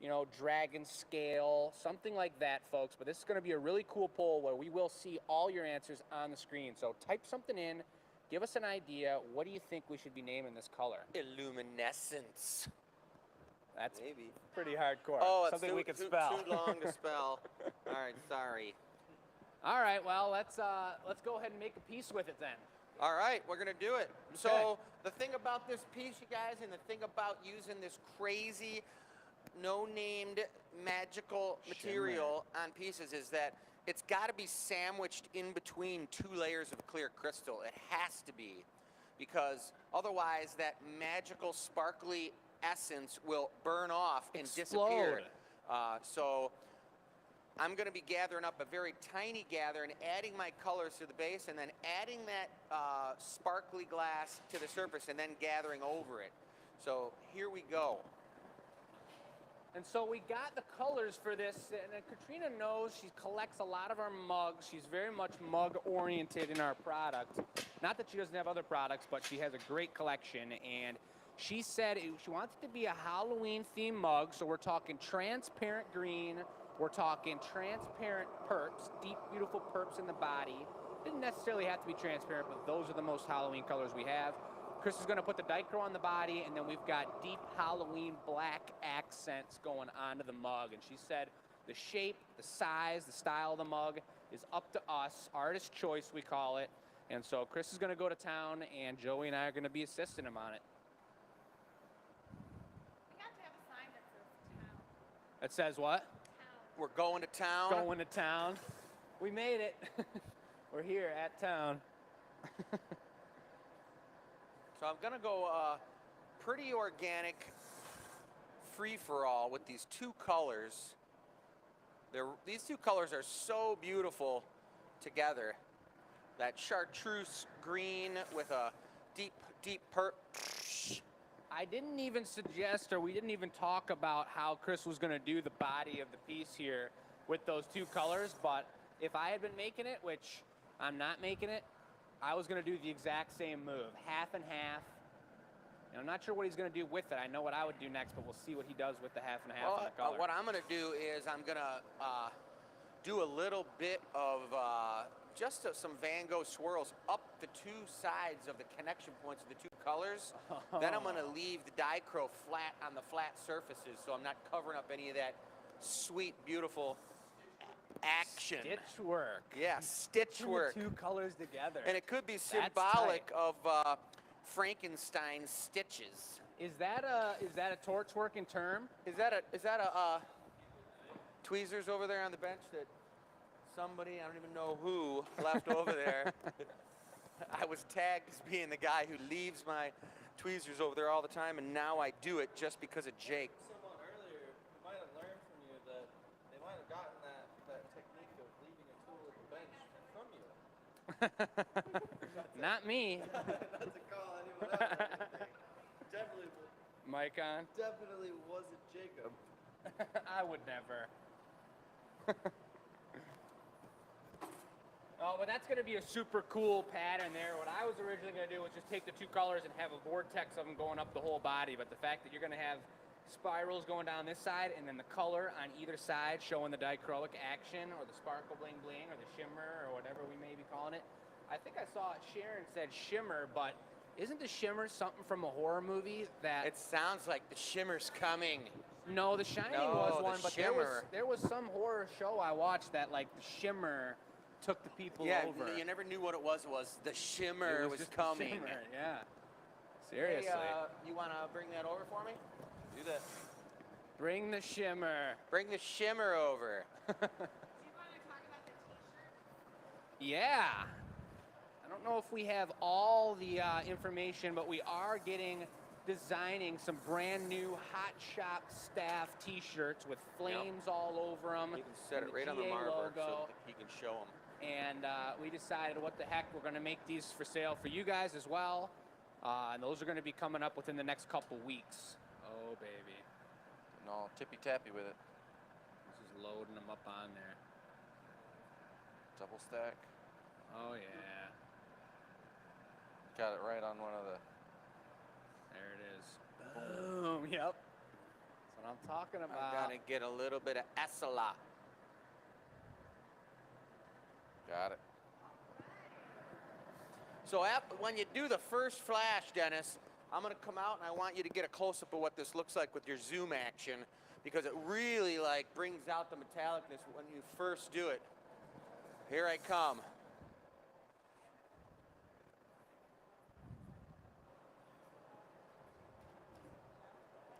you know, dragon scale, something like that, folks. But this is going to be a really cool poll where we will see all your answers on the screen. So type something in. Give us an idea. What do you think we should be naming this color? Illuminescence. That's Maybe. pretty hardcore. Oh, it's something we can too spell. Too long to spell. All right, sorry. All right, well, let's go ahead and make a piece with it then. All right, we're gonna do it. So the thing about this piece, you guys, and the thing about using this crazy, no-named magical material on pieces is that it's got to be sandwiched in between 2 layers of clear crystal. It has to be, because otherwise that magical, sparkly essence will burn off and disappear. So I'm going to be gathering up a very tiny gather and adding my colors to the base, and then adding that sparkly glass to the surface, and then gathering over it. So here we go. And so we got the colors for this, and Katrina knows she collects a lot of our mugs. She's very much mug oriented in our product. Not that she doesn't have other products, but she has a great collection, and she said she wants it to be a Halloween themed mug. So we're talking transparent green, we're talking transparent perps, deep beautiful perps in the body. Didn't necessarily have to be transparent, but those are the most Halloween colors we have. Chris is going to put the dichro on the body, and then we've got deep Halloween black accents going onto the mug. And she said the shape, the size, the style of the mug is up to us, artist choice we call it. And so Chris is going to go to town, and Joey and I are going to be assisting him on it. We have to have a sign that says town. That says what? Town. We're going to town. Going to town. We made it. We're here at town. So I'm gonna go pretty organic, free-for-all with these 2 colors. These 2 colors are so beautiful together. That chartreuse green with a deep, deep perp. I didn't even suggest, or we didn't even talk about how Chris was going to do the body of the piece here with those 2 colors, but if I had been making it, which I'm not making it, I was going to do the exact same move, half and half. And I'm not sure what he's going to do with it. I know what I would do next, but we'll see what he does with the half and half on the color. What I'm going to do is I'm going to do a little bit of just some Van Gogh swirls up the 2 sides of the connection points of the 2 colors. Then I'm going to leave the dichro flat on the flat surfaces, so I'm not covering up any of that sweet, beautiful action. Stitch work. Yeah, stitch work. 2 colors together. And it could be symbolic of Frankenstein's stitches. Is that a torch working term? Is that a tweezers over there on the bench that somebody, I don't even know who, left over there? I was tagged as being the guy who leaves my tweezers over there all the time, and now I do it just because of Jake. Someone earlier might have learned from you that they might have gotten that technique of leaving a tool at the bench from you. Not me. Not to call anyone out or anything. Mic on? Definitely wasn't Jacob. I would never. Oh, but that's going to be a super cool pattern there. What I was originally going to do was just take the 2 colors and have a vortex of them going up the whole body. But the fact that you're going to have spirals going down this side and then the color on either side showing the dichroic action or the sparkle bling bling or the shimmer or whatever we may be calling it. I think I saw Sharon said shimmer, but isn't the shimmer something from a horror movie that... It sounds like the shimmer's coming. No, The Shining was one, but there was some horror show I watched that like the shimmer took the people over. You never knew what it was. The shimmer was coming. The shimmer, yeah. Seriously. Hey, you want to bring that over for me? Do that. Bring the shimmer. Bring the shimmer over. Do you want to talk about the t-shirt? Yeah. I don't know if we have all the information, but we are designing some brand new Hot Shop staff t-shirts with flames all over them. You can set it right on the marker so he can show them. And we decided what the heck, we're going to make these for sale for you guys as well. And those are going to be coming up within the next couple weeks. Oh, baby. And all tippy-tappy with it. This is loading them up on there. Double stack. Oh yeah. Got it right on one of the. There it is. Boom. Yep. That's what I'm talking I about. gotta get a little bit of Esala. Got it. So when you do the first flash, Dennis, I'm gonna come out and I want you to get a close-up of what this looks like with your zoom action, because it really like brings out the metallicness when you first do it. Here I come.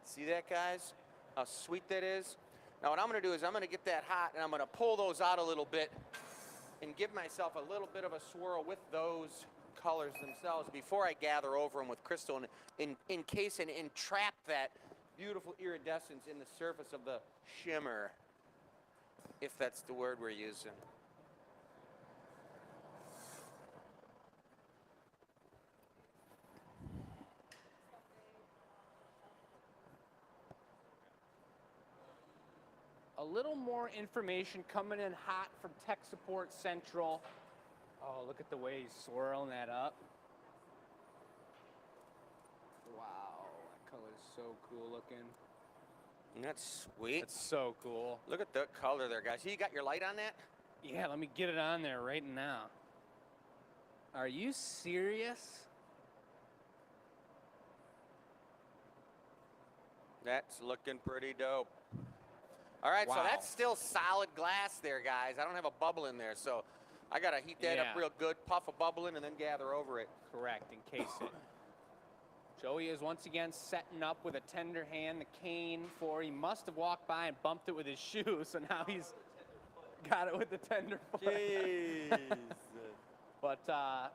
See that, guys? How sweet that is? Now what I'm gonna do is I'm gonna get that hot and I'm gonna pull those out a little bit and give myself a little bit of a swirl with those colors themselves before I gather over them with crystal and encase and entrap that beautiful iridescence in the surface of the shimmer, if that's the word we're using. A little more information coming in hot from Tech Support Central. Oh, look at the way he's swirling that up. Wow, that color is so cool looking. Isn't that sweet? It's so cool. Look at the color there, guys. You got your light on that? Yeah, let me get it on there right now. Are you serious? That's looking pretty dope. All right, so Wow. that's still solid glass there, guys. I don't have a bubble in there, so I gotta heat that up Yeah. real good, puff a bubble in, and then gather over it. Correct, encase it. Joey is once again setting up with a tender hand, the cane he must have walked by and bumped it with his shoe, so now he's got it with the tender foot. Jeez. But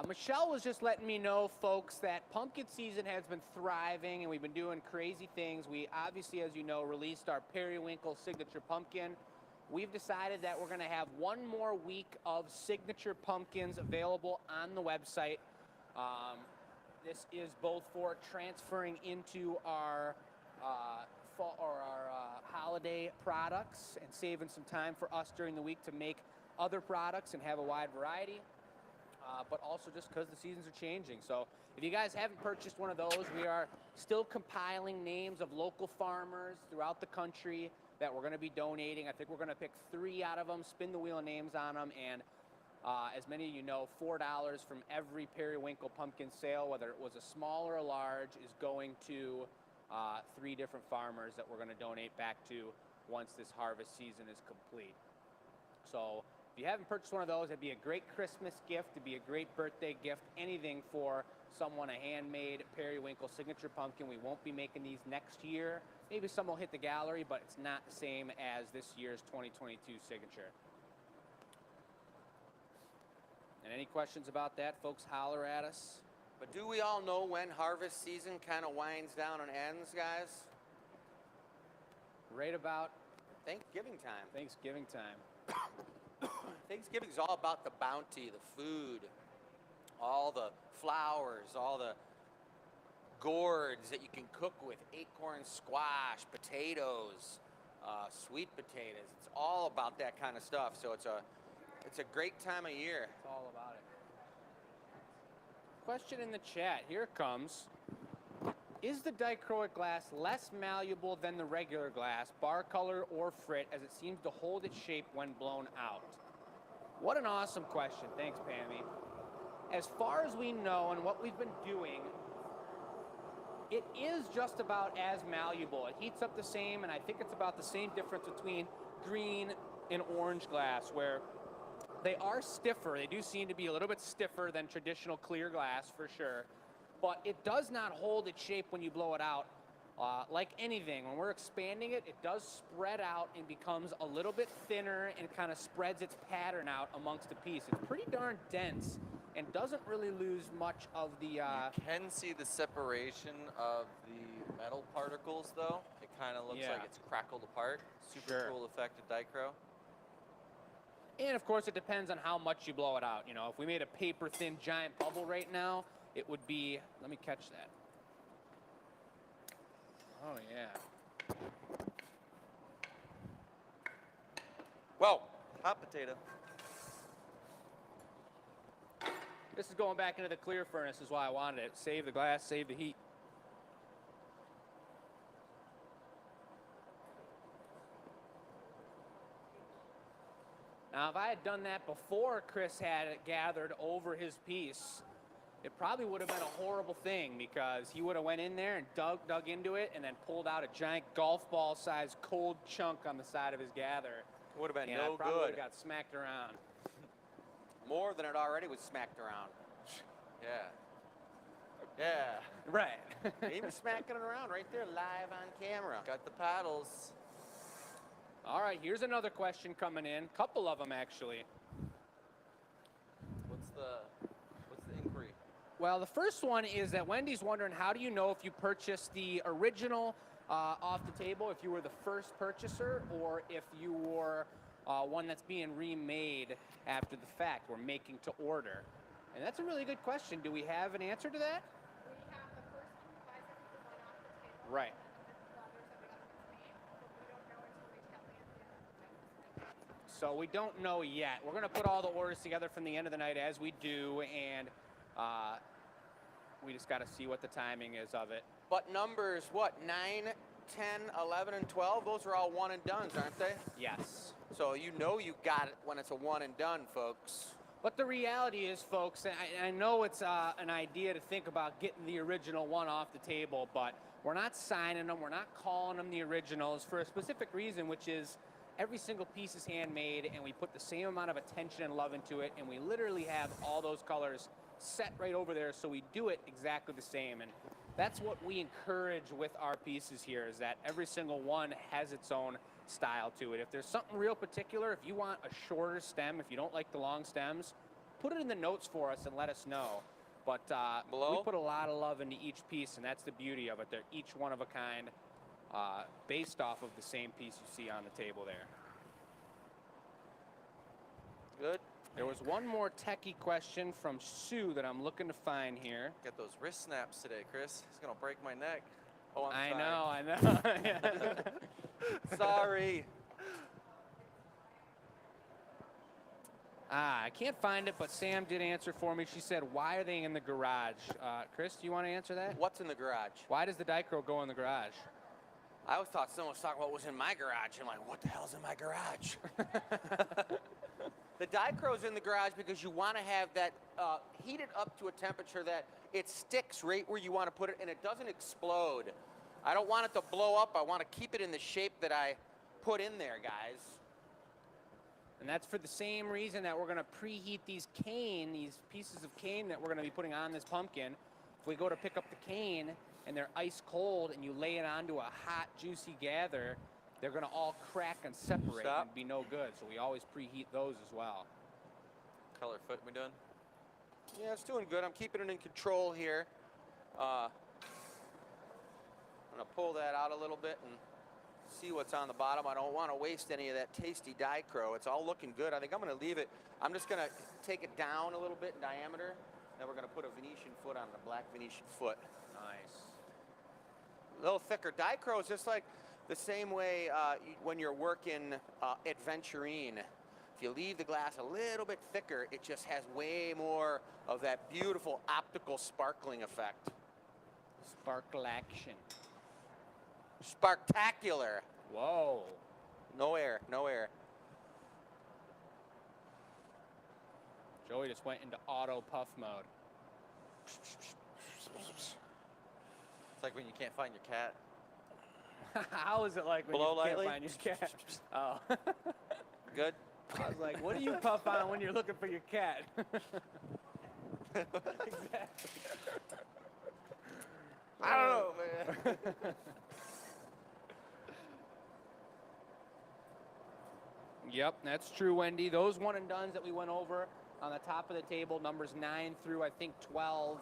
Michelle was just letting me know, folks, that pumpkin season has been thriving and we've been doing crazy things. We obviously, as you know, released our Periwinkle Signature Pumpkin. We've decided that we're going to have one more week of signature pumpkins available on the website. This is both for transferring into our fall or our holiday products and saving some time for us during the week to make other products and have a wide variety. But also just because the seasons are changing. So if you guys haven't purchased one of those, we are still compiling names of local farmers throughout the country that we're going to be donating. I think we're going to pick 3 out of them, spin the wheel of names on them, and as many of you know, $4 from every Periwinkle pumpkin sale, whether it was a small or a large, is going to 3 different farmers that we're going to donate back to once this harvest season is complete. So if you haven't purchased one of those, it'd be a great Christmas gift, it'd be a great birthday gift, anything for someone, a handmade Periwinkle signature pumpkin. We won't be making these next year. Maybe some will hit the gallery, but it's not the same as this year's 2022 signature. And any questions about that, folks, holler at us. But do we all know when harvest season kind of winds down and ends, guys? Right about Thanksgiving time. Thanksgiving time. Thanksgiving's all about the bounty, the food, all the flowers, all the gourds that you can cook with, acorn squash, potatoes, sweet potatoes. It's all about that kind of stuff. So it's a great time of year. It's all about it. Question in the chat, here it comes. Is the dichroic glass less malleable than the regular glass, bar color or frit, as it seems to hold its shape when blown out? What an awesome question. Thanks, Pammy. As far as we know and what we've been doing, it is just about as malleable. It heats up the same, and I think it's about the same difference between green and orange glass, where they are stiffer. They do seem to be a little bit stiffer than traditional clear glass, for sure. But it does not hold its shape when you blow it out. Like anything, when we're expanding it, it does spread out and becomes a little bit thinner and kind of spreads its pattern out amongst the piece. It's pretty darn dense and doesn't really lose much of the... You can see the separation of the metal particles, though. It kind of looks Yeah. like it's crackled apart. Super Sure. cool effect of dichro. And of course, it depends on how much you blow it out. You know, if we made a paper-thin giant bubble right now, it would be... Let me catch that. Oh, yeah. Whoa. Hot potato. This is going back into the clear furnace is why I wanted it. Save the glass, save the heat. Now, if I had done that before Chris had it gathered over his piece, it probably would have been a horrible thing because he would have went in there and dug into it and then pulled out a giant golf ball sized cold chunk on the side of his gather. Would have been And no I probably would good. have got smacked around. More than it already was smacked around. Yeah. Yeah. Right. Even smacking it around right there live on camera. Got the paddles. All right, here's another question coming in. Couple of them, actually. What's the inquiry? Well, the first one is that Wendy's wondering, how do you know if you purchased the original off the table, if you were the first purchaser, or if you were one that's being remade after the fact, or making to order? And that's a really good question. Do we have an answer to that? We have the first one who buys it with the one off the table. Right. So we don't know yet. We're going to put all the orders together from the end of the night as we do, and we just got to see what the timing is of it. But numbers, what, 9, 10, 11, and 12, those are all one and dones, aren't they? Yes. So you know you got it when it's a one and done, folks. But the reality is, folks, and I know it's an idea to think about getting the original one off the table, but we're not signing them, we're not calling them the originals for a specific reason, which is every single piece is handmade, and we put the same amount of attention and love into it, and we literally have all those colors set right over there, so we do it exactly the same. And that's what we encourage with our pieces here, is that every single one has its own style to it. If there's something real particular, if you want a shorter stem, if you don't like the long stems, put it in the notes for us and let us know. But we put a lot of love into each piece, and that's the beauty of it. They're each one of a kind, based off of the same piece you see on the table there. Good. There was one more techie question from Sue that I'm looking to find here. Got those wrist snaps today, Chris. It's gonna break my neck. Oh, I sorry. know. Sorry. I can't find it, but Sam did answer for me. She said, why are they in the garage? Chris, do you want to answer that? What's in the garage? Why does the Dichro go in the garage? I always thought someone was talking about what was in my garage. I'm like, what the hell's in my garage? The Dichro's in the garage because you want to have that heated up to a temperature that it sticks right where you want to put it and it doesn't explode. I don't want it to blow up. I want to keep it in the shape that I put in there, guys. And that's for the same reason that we're going to preheat these pieces of cane that we're going to be putting on this pumpkin. If we go to pick up the cane and they're ice cold and you lay it onto a hot, juicy gather, they're going to all crack and separate and be no good. So we always preheat those as well. Color foot we doing? Yeah, it's doing good. I'm keeping it in control here. I'm going to pull that out a little bit and see what's on the bottom. I don't want to waste any of that tasty Dichro. It's all looking good. I think I'm going to leave it. I'm just going to take it down a little bit in diameter. Then we're going to put a Venetian foot on it, a black Venetian foot. Nice. A little thicker. Dichro is just like the same way when you're working adventurine. If you leave the glass a little bit thicker, it just has way more of that beautiful optical sparkling effect. Sparkle action. Sparktacular. Whoa. No air, no air. Joey just went into auto puff mode. It's like when you can't find your cat. How is it like when Blow you lightly? can't find your cat? Oh. Good? I was like, what do you puff on when you're looking for your cat? Exactly. I don't know, man. Yep, that's true, Wendy. Those one and dones that we went over on the top of the table, numbers 9 through I think 12,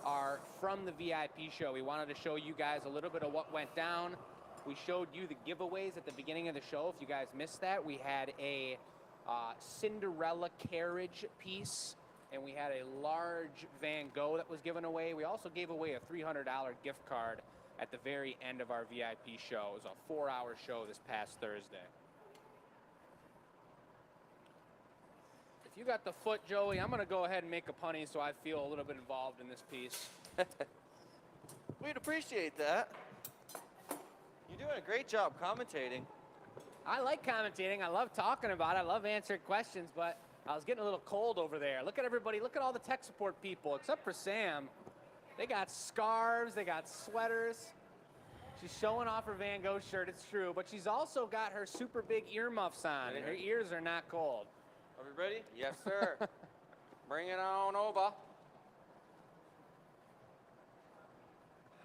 are from the VIP show. We wanted to show you guys a little bit of what went down. We showed you the giveaways at the beginning of the show. If you guys missed that, we had a Cinderella carriage piece, and we had a large Van Gogh that was given away. We also gave away a $300 gift card at the very end of our VIP show. It was a 4-hour show this past Thursday. If you got the foot, Joey, I'm gonna go ahead and make a punny so I feel a little bit involved in this piece. We'd appreciate that. You're doing a great job commentating. I like commentating. I love talking about it. I love answering questions, but I was getting a little cold over there. Look at everybody. Look at all the tech support people, except for Sam. They got scarves. They got sweaters. She's showing off her Van Gogh shirt. It's true, but she's also got her super big earmuffs on, and her ears are not cold. Are we ready? Yes, sir. Bring it on over.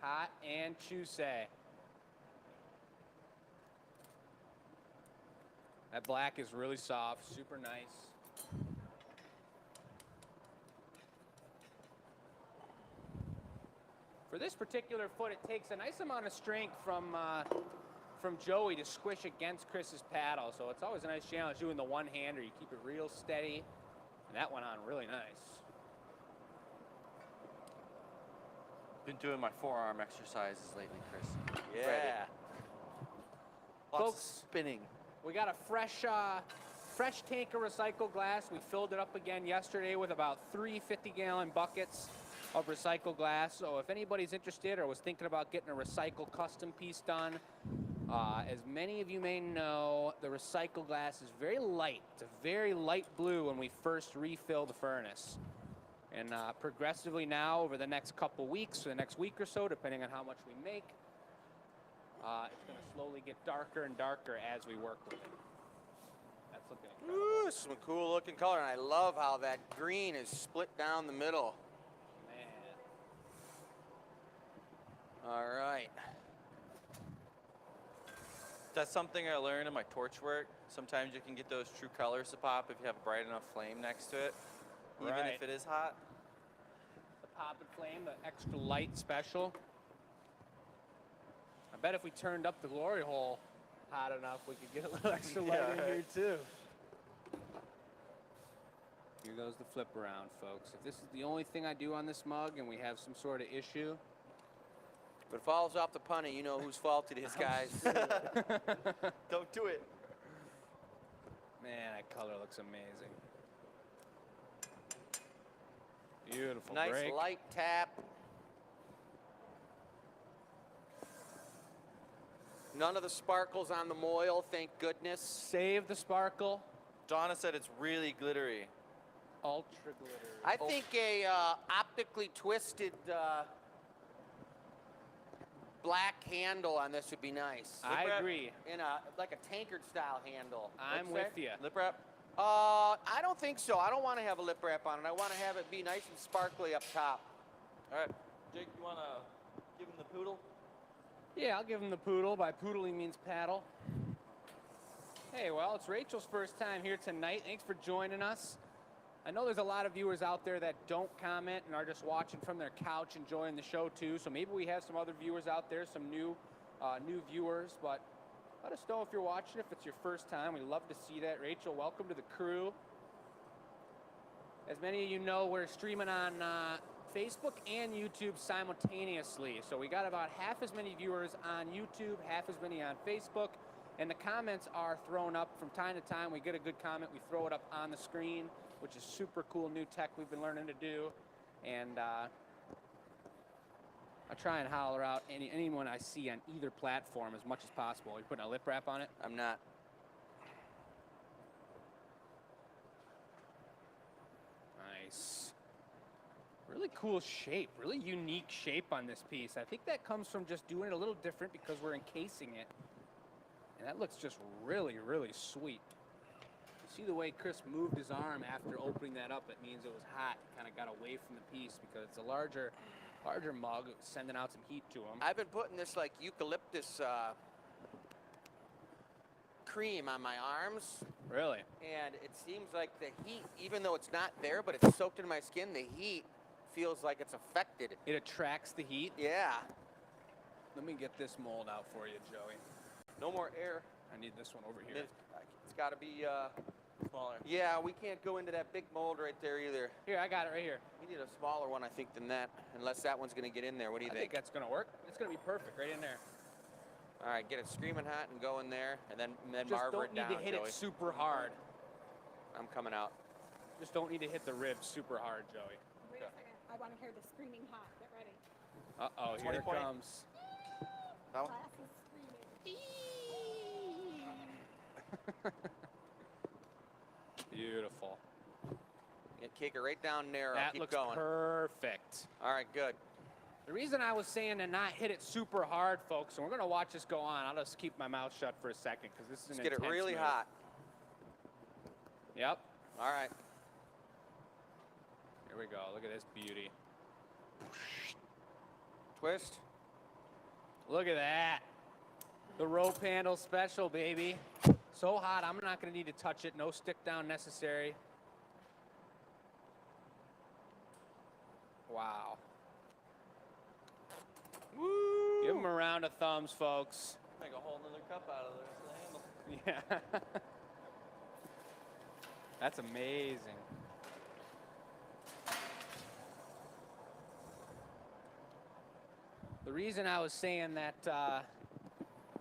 Hot and juicy. That black is really soft, super nice. For this particular foot, it takes a nice amount of strength from Joey to squish against Chris's paddle. So it's always a nice challenge doing the one-hander. You keep it real steady. And that went on really nice. Been doing my forearm exercises lately, Chris. Yeah. Ready. Lots Folks, of spinning. We got a fresh tank of recycled glass. We filled it up again yesterday with about 3 50-gallon buckets of recycled glass. So if anybody's interested or was thinking about getting a recycled custom piece done, as many of you may know, the recycled glass is very light. It's a very light blue when we first refill the furnace. And progressively now, over the next couple weeks, or the next week or so, depending on how much we make, it's going to slowly get darker and darker as we work with it. That's looking incredible. Ooh, some cool looking color, and I love how that green is split down the middle. Man. All right. That's something I learned in my torch work. Sometimes you can get those true colors to pop if you have a bright enough flame next to it, even Right. if it is hot. The pop and flame, the extra light special. I bet if we turned up the glory hole hot enough, we could get a little extra light Yeah, in right. here too. Here goes the flip around, folks. If this is the only thing I do on this mug and we have some sort of issue, If it falls off the punny, you know whose fault it is, guys. Don't do it. man, that color looks amazing. Beautiful Nice break. light tap. None of the sparkles on the moil, thank goodness. Save the sparkle. Donna said it's really glittery. Ultra glitter. I think a optically twisted black handle on this would be nice. I wrap. agree. In a like a tankard style handle. I'm What's with that? you. Lip wrap? I don't think so. I don't want to have a lip wrap on it. I want to have it be nice and sparkly up top. All right. Jake, you want to give him the poodle? Yeah, I'll give him the poodle. By poodle, he means paddle. Hey, well, it's Rachel's first time here tonight. Thanks for joining us. I know there's a lot of viewers out there that don't comment and are just watching from their couch enjoying the show too. So maybe we have some other viewers out there, some new viewers. But let us know if you're watching, if it's your first time. We love to see that. Rachel, welcome to the crew. As many of you know, we're streaming on Facebook and YouTube simultaneously. So we got about half as many viewers on YouTube, half as many on Facebook. And the comments are thrown up from time to time. We get a good comment, we throw it up on the screen, which is super cool new tech we've been learning to do. And I try and holler out anyone I see on either platform as much as possible. Are you putting a lip wrap on it? I'm not. Nice. Really cool shape, really unique shape on this piece. I think that comes from just doing it a little different because we're encasing it. And that looks just really, really sweet. You see the way Chris moved his arm after opening that up, it means it was hot. He kind of got away from the piece because it's a larger mug, it was sending out some heat to him. I've been putting this like eucalyptus cream on my arms, Really? and it seems like the heat, even though it's not there, but it's soaked in my skin, the heat feels like it's affected. It attracts the heat. Yeah. Let me get this mold out for you, Joey. No more air. I need this one over here. It's got to be. Smaller. Yeah, we can't go into that big mold right there either. Here, I got it right here. We need a smaller one, I think, than that, unless that one's going to get in there. What do you I think think? that's gonna work. It's gonna be perfect right in there. All right, get it screaming hot and go in there, and then Just marver don't it need down, to hit Joey. it super hard. I'm coming out. Just don't need to hit the ribs super hard, Joey. Wait a second. I want to hear the screaming hot. Get ready. Uh-oh, here 20 it point. comes. That one? Glass is screaming. Beautiful. Yeah, kick it right down narrow. That Keep looks going. perfect. All right, good. The reason I was saying to not hit it super hard, folks, and we're going to watch this go on. I'll just keep my mouth shut for a second because this is Let's an get it intense really move. hot. Yep. All right. Here we go. Look at this beauty. Twist. Look at that. The rope handle special, baby. So hot, I'm not going to need to touch it. No stick down necessary. Wow. Woo! Give him a round of thumbs, folks. Make a whole nother cup out of there. So the handle. Yeah. That's amazing. The reason I was saying that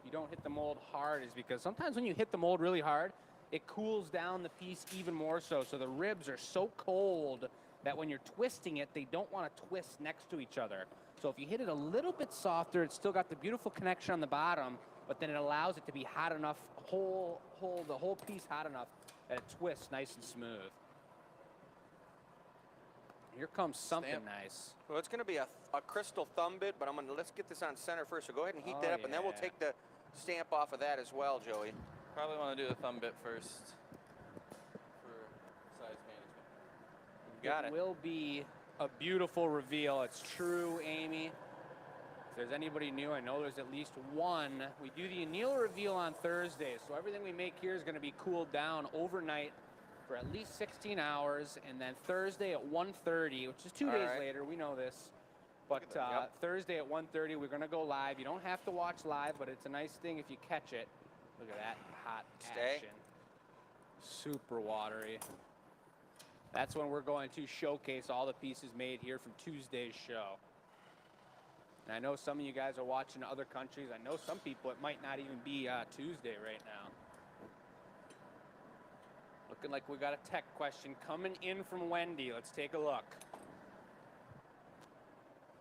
you don't hit the mold hard is because sometimes when you hit the mold really hard, it cools down the piece even more so. So the ribs are so cold that when you're twisting it, they don't want to twist next to each other. So if you hit it a little bit softer, it's still got the beautiful connection on the bottom, but then it allows it to be hot enough, the whole piece hot enough that it twists nice and smooth. Here comes something Stamp. nice. Well, it's going to be a crystal thumb bit, but let's get this on center first. So go ahead and heat Oh, that up, and then we'll yeah. take the stamp off of that as well, Joey. Probably want to do the thumb bit first for size management. Got it. Will be a beautiful reveal. It's true, Amy. If there's anybody new, I know there's at least one. We do the anneal reveal on Thursdays, so everything we make here is going to be cooled down overnight for at least 16 hours, and then Thursday at 1:30, which is 2 All days right. later, we know this. But at that, yep. Thursday at 1:30, we're going to go live. You don't have to watch live, but it's a nice thing if you catch it. Look at that hot Stay. action. Super watery. That's when we're going to showcase all the pieces made here from Tuesday's show. And I know some of you guys are watching other countries. I know some people, it might not even be Tuesday right now. Looking like we got a tech question coming in from Wendy. Let's take a look.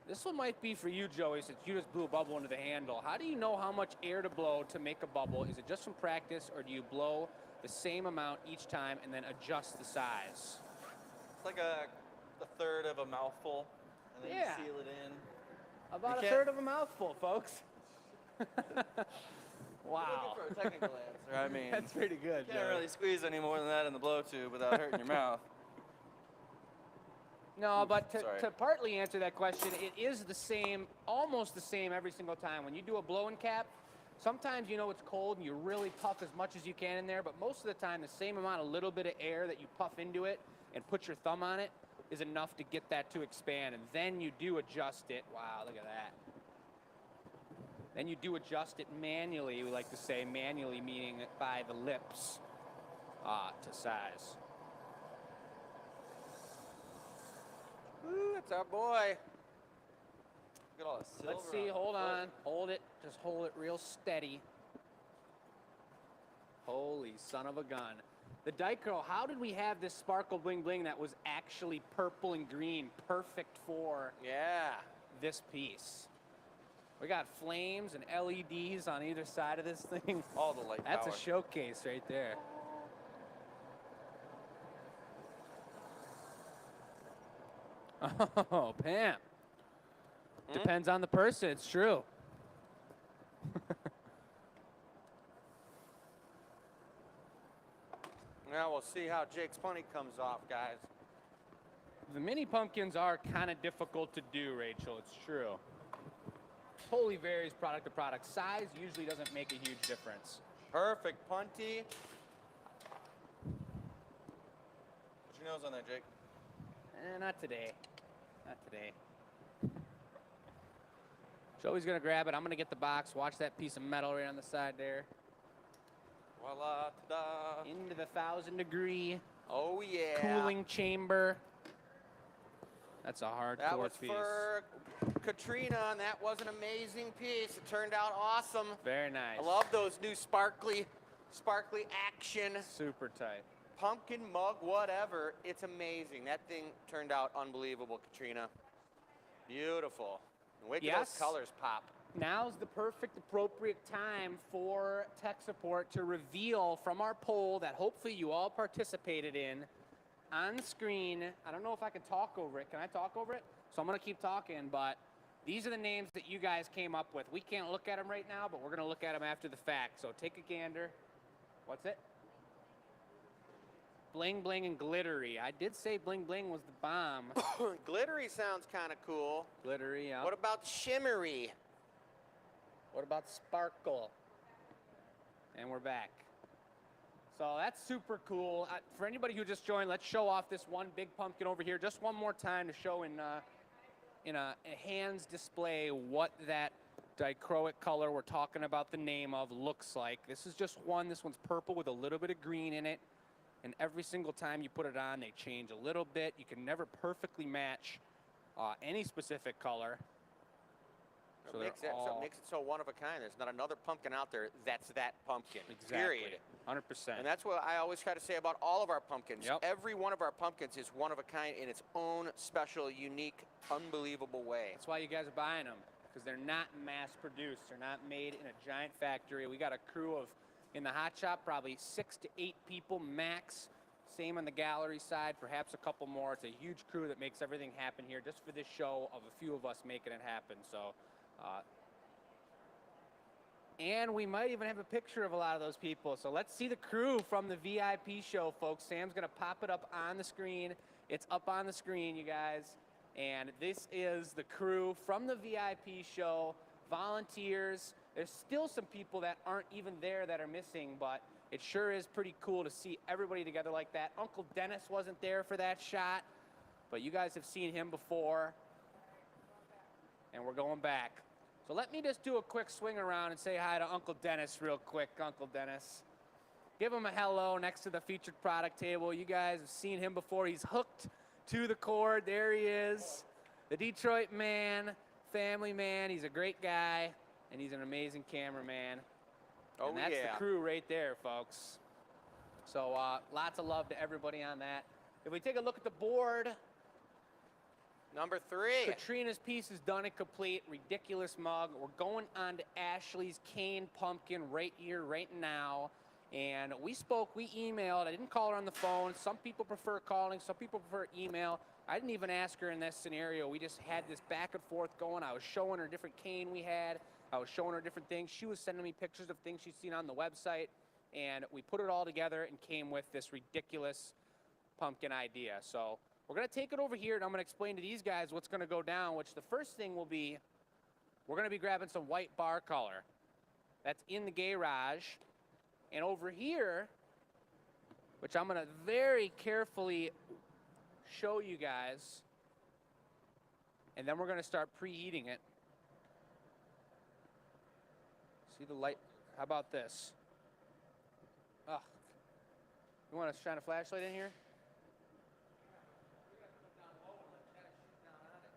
This one might be for you, Joey, since you just blew a bubble into the handle. How do you know how much air to blow to make a bubble? Is it just from practice, or do you blow the same amount each time and then adjust the size? It's like a third of a mouthful, and then Yeah. you seal it in. About a can't- third of a mouthful, folks. Wow. Looking for a technical answer. I mean, That's pretty good, you can't Joey. really squeeze any more than that in the blow tube without hurting your mouth. No, but Sorry. to partly answer that question, it is the same, almost the same every single time. When you do a blow and cap, sometimes you know it's cold and you really puff as much as you can in there, but most of the time the same amount of little bit of air that you puff into it and put your thumb on it is enough to get that to expand, and then you do adjust it. Wow, look at that. Then you do adjust it manually, we like to say, manually meaning by the lips to size. Ooh, that's our boy. Look at all the silver. Let's see, the hold foot. on, hold it, just hold it real steady. Holy son of a gun. The Dichro, how did we have this sparkle bling bling that was actually purple and green, perfect for Yeah. this piece? We got flames and LEDs on either side of this thing. All the light That's power. a showcase right there. Oh, Pam. Depends on the person, it's true. Now we'll see how Jake's punny comes off, guys. The mini pumpkins are kind of difficult to do, Rachel, it's true. Totally varies product to product. Size usually doesn't make a huge difference. Perfect punty. Put your nose on there, Jake. Not today. Not today. Joey's gonna grab it. I'm gonna get the box. Watch that piece of metal right on the side there. Voila, ta-da. Into the 1,000-degree Oh, yeah. cooling chamber. That's a hardcore That was piece. for Katrina, and that was an amazing piece. It turned out awesome. Very nice. I love those new sparkly action. Super tight. pumpkin mug, whatever. It's amazing. That thing turned out unbelievable, Katrina. Beautiful. Wait till those colors pop. Now's the perfect, appropriate time for tech support to reveal from our poll that hopefully you all participated in on the screen. I don't know if I can talk over it. Can I talk over it? So I'm going to keep talking, but these are the names that you guys came up with. We can't look at them right now, but we're going to look at them after the fact. So take a gander. What's it? Bling Bling and Glittery. I did say Bling Bling was the bomb. Glittery sounds kind of cool. Glittery, yeah. What about Shimmery? What about Sparkle? And we're back. So that's super cool. For anybody who just joined, let's show off this one big pumpkin over here just one more time to show in a hands display what that dichroic color we're talking about the name of looks like. This is just one. This one's purple with a little bit of green in it. And every single time you put it on, they change a little bit. You can never perfectly match any specific color. So it makes it so one of a kind. There's not another pumpkin out there that's that pumpkin. Exactly. Period. 100%. And that's what I always try to say about all of our pumpkins. Yep. Every one of our pumpkins is one of a kind in its own special, unique, unbelievable way. That's why you guys are buying them, because they're not mass produced. They're not made in a giant factory. We got a crew of, in the hot shop, probably 6 to 8 people max. Same on the gallery side, perhaps a couple more. It's a huge crew that makes everything happen here just for this show of a few of us making it happen. So. And we might even have a picture of a lot of those people. So let's see the crew from the VIP show, folks. Sam's going to pop it up on the screen. It's up on the screen, you guys. And this is the crew from the VIP show, volunteers. There's still some people that aren't even there that are missing, but it sure is pretty cool to see everybody together like that. Uncle Dennis wasn't there for that shot, but you guys have seen him before. And we're going back. So let me just do a quick swing around and say hi to Uncle Dennis real quick. Uncle Dennis. Give him a hello next to the featured product table. You guys have seen him before. He's hooked to the cord. There he is. The Detroit man, family man. He's a great guy, and he's an amazing cameraman. Oh, and that's the crew right there, folks. So lots of love to everybody on that. If we take a look at the board, number 3. Katrina's piece is done and complete. Ridiculous mug. We're going on to Ashley's cane pumpkin right here, right now. And we emailed. I didn't call her on the phone. Some people prefer calling. Some people prefer email. I didn't even ask her in this scenario. We just had this back and forth going. I was showing her different cane we had. I was showing her different things. She was sending me pictures of things she'd seen on the website. And we put it all together and came with this ridiculous pumpkin idea. So we're going to take it over here, and I'm going to explain to these guys what's going to go down, which the first thing will be we're going to be grabbing some white bar color. That's in the garage. And over here, which I'm going to very carefully show you guys, and then we're going to start preheating it. See the light? How about this? Ugh. You want to shine a flashlight in here?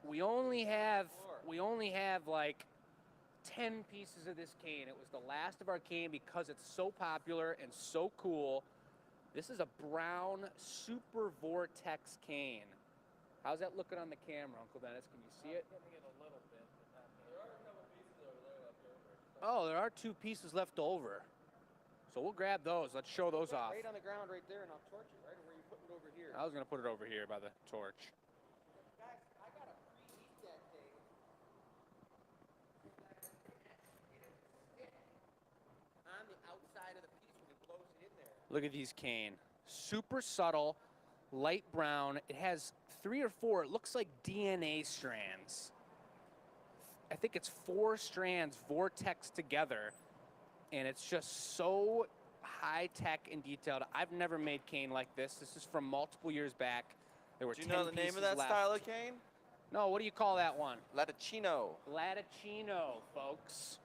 We only have like 10 pieces of this cane. It was the last of our cane because it's so popular and so cool. This is a brown super vortex cane. How's that looking on the camera, Uncle Dennis? Can you see it? Oh, there are 2 pieces left over. So we'll grab those. Let's show those off. Right on the ground right there, and I'll torch it. Right where you put it over here. I was going to put it over here by the torch. Guys, I got to preheat that thing. On the outside of the piece when it blows it in there. Look at these cane. Super subtle, light brown. It has 3 or 4, it looks like DNA strands. I think it's 4 strands vortex together. And it's just so high-tech and detailed. I've never made cane like this. This is from multiple years back. There were 10 Do you know the name of that left. style of cane? No, what do you call that one? Latticino. Latticino, folks.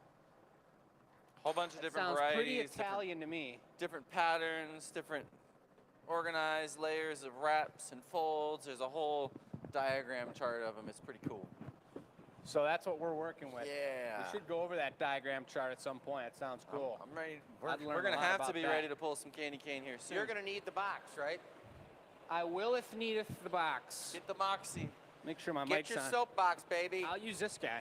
Whole bunch of different Sounds varieties. pretty Italian to me. Different patterns, different organized layers of wraps and folds. There's a whole diagram chart of them. It's pretty cool. So that's what we're working with. Yeah. We should go over that diagram chart at some point. That sounds cool. I'm ready. I'd learn We're a gonna lot have to about be that. ready to pull some candy cane here soon. You're gonna need the box, right? I will if needeth the box. Get the moxie. Make sure my Get mic's your on. soapbox, baby. I'll use this guy.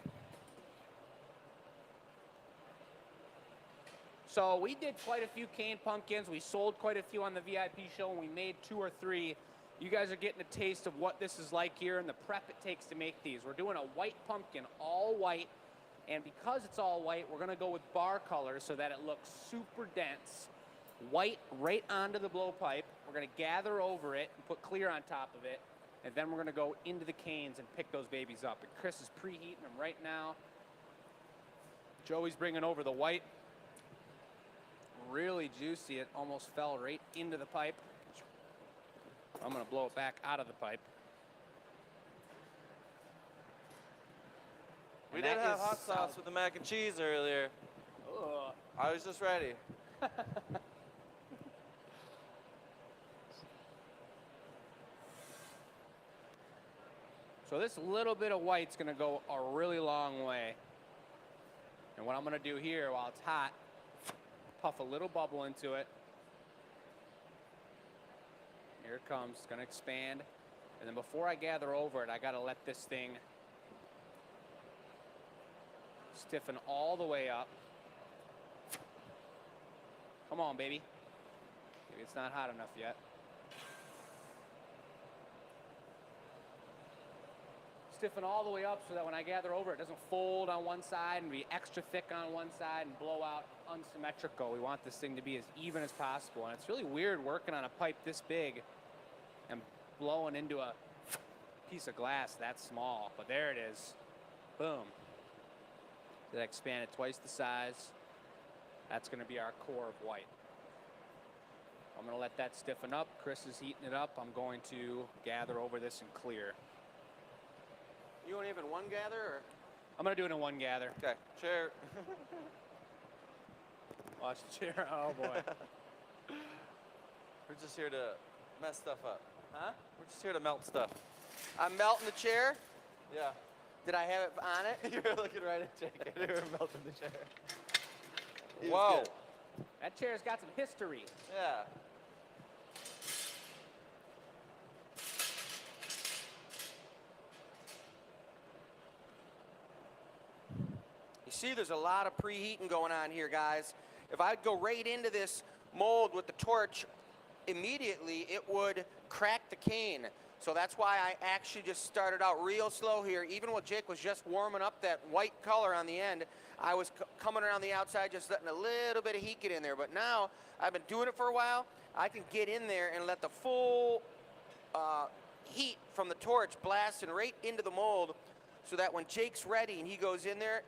So we did quite a few cane pumpkins. We sold quite a few on the VIP show, and we made 2 or 3. You guys are getting a taste of what this is like here and the prep it takes to make these. We're doing a white pumpkin, all white. And because it's all white, we're gonna go with bar color so that it looks super dense. White right onto the blowpipe. We're gonna gather over it and put clear on top of it. And then we're gonna go into the canes and pick those babies up. And Chris is preheating them right now. Joey's bringing over the white. Really juicy. It almost fell right into the pipe. I'm gonna blow it back out of the pipe. We And did that have is hot sauce solid. with the mac and cheese earlier. Ugh. I was just ready. So this little bit of white's gonna go a really long way. And what I'm gonna do here while it's hot, puff a little bubble into it. Here it comes, it's gonna expand. And then before I gather over it, I gotta let this thing stiffen all the way up. Come on, baby. Maybe it's not hot enough yet. Stiffen all the way up so that when I gather over, it doesn't fold on one side and be extra thick on one side and blow out unsymmetrical. We want this thing to be as even as possible. And it's really weird working on a pipe this big and blowing into a piece of glass that small. But there it is. Boom. That expanded twice the size. That's going to be our core of white. I'm going to let that stiffen up. Chris is heating it up. I'm going to gather over this and clear. You want even one gather, or? I'm going to do it in one gather. Okay. Chair. Watch the chair. Oh, boy. We're just here to mess stuff up. Huh? We're just here to melt stuff. I'm melting the chair. Yeah. Did I have it on it? You were looking right at Jake and you were melting the chair. He was Whoa. good. That chair's got some history. Yeah. You see, there's a lot of preheating going on here, guys. If I'd go right into this mold with the torch immediately, it would crack the cane. So that's why I actually just started out real slow here. Even when Jake was just warming up that white color on the end, I was coming around the outside, just letting a little bit of heat get in there. But now I've been doing it for a while. I can get in there and let the full heat from the torch blasting right into the mold, so that when Jake's ready and he goes in there,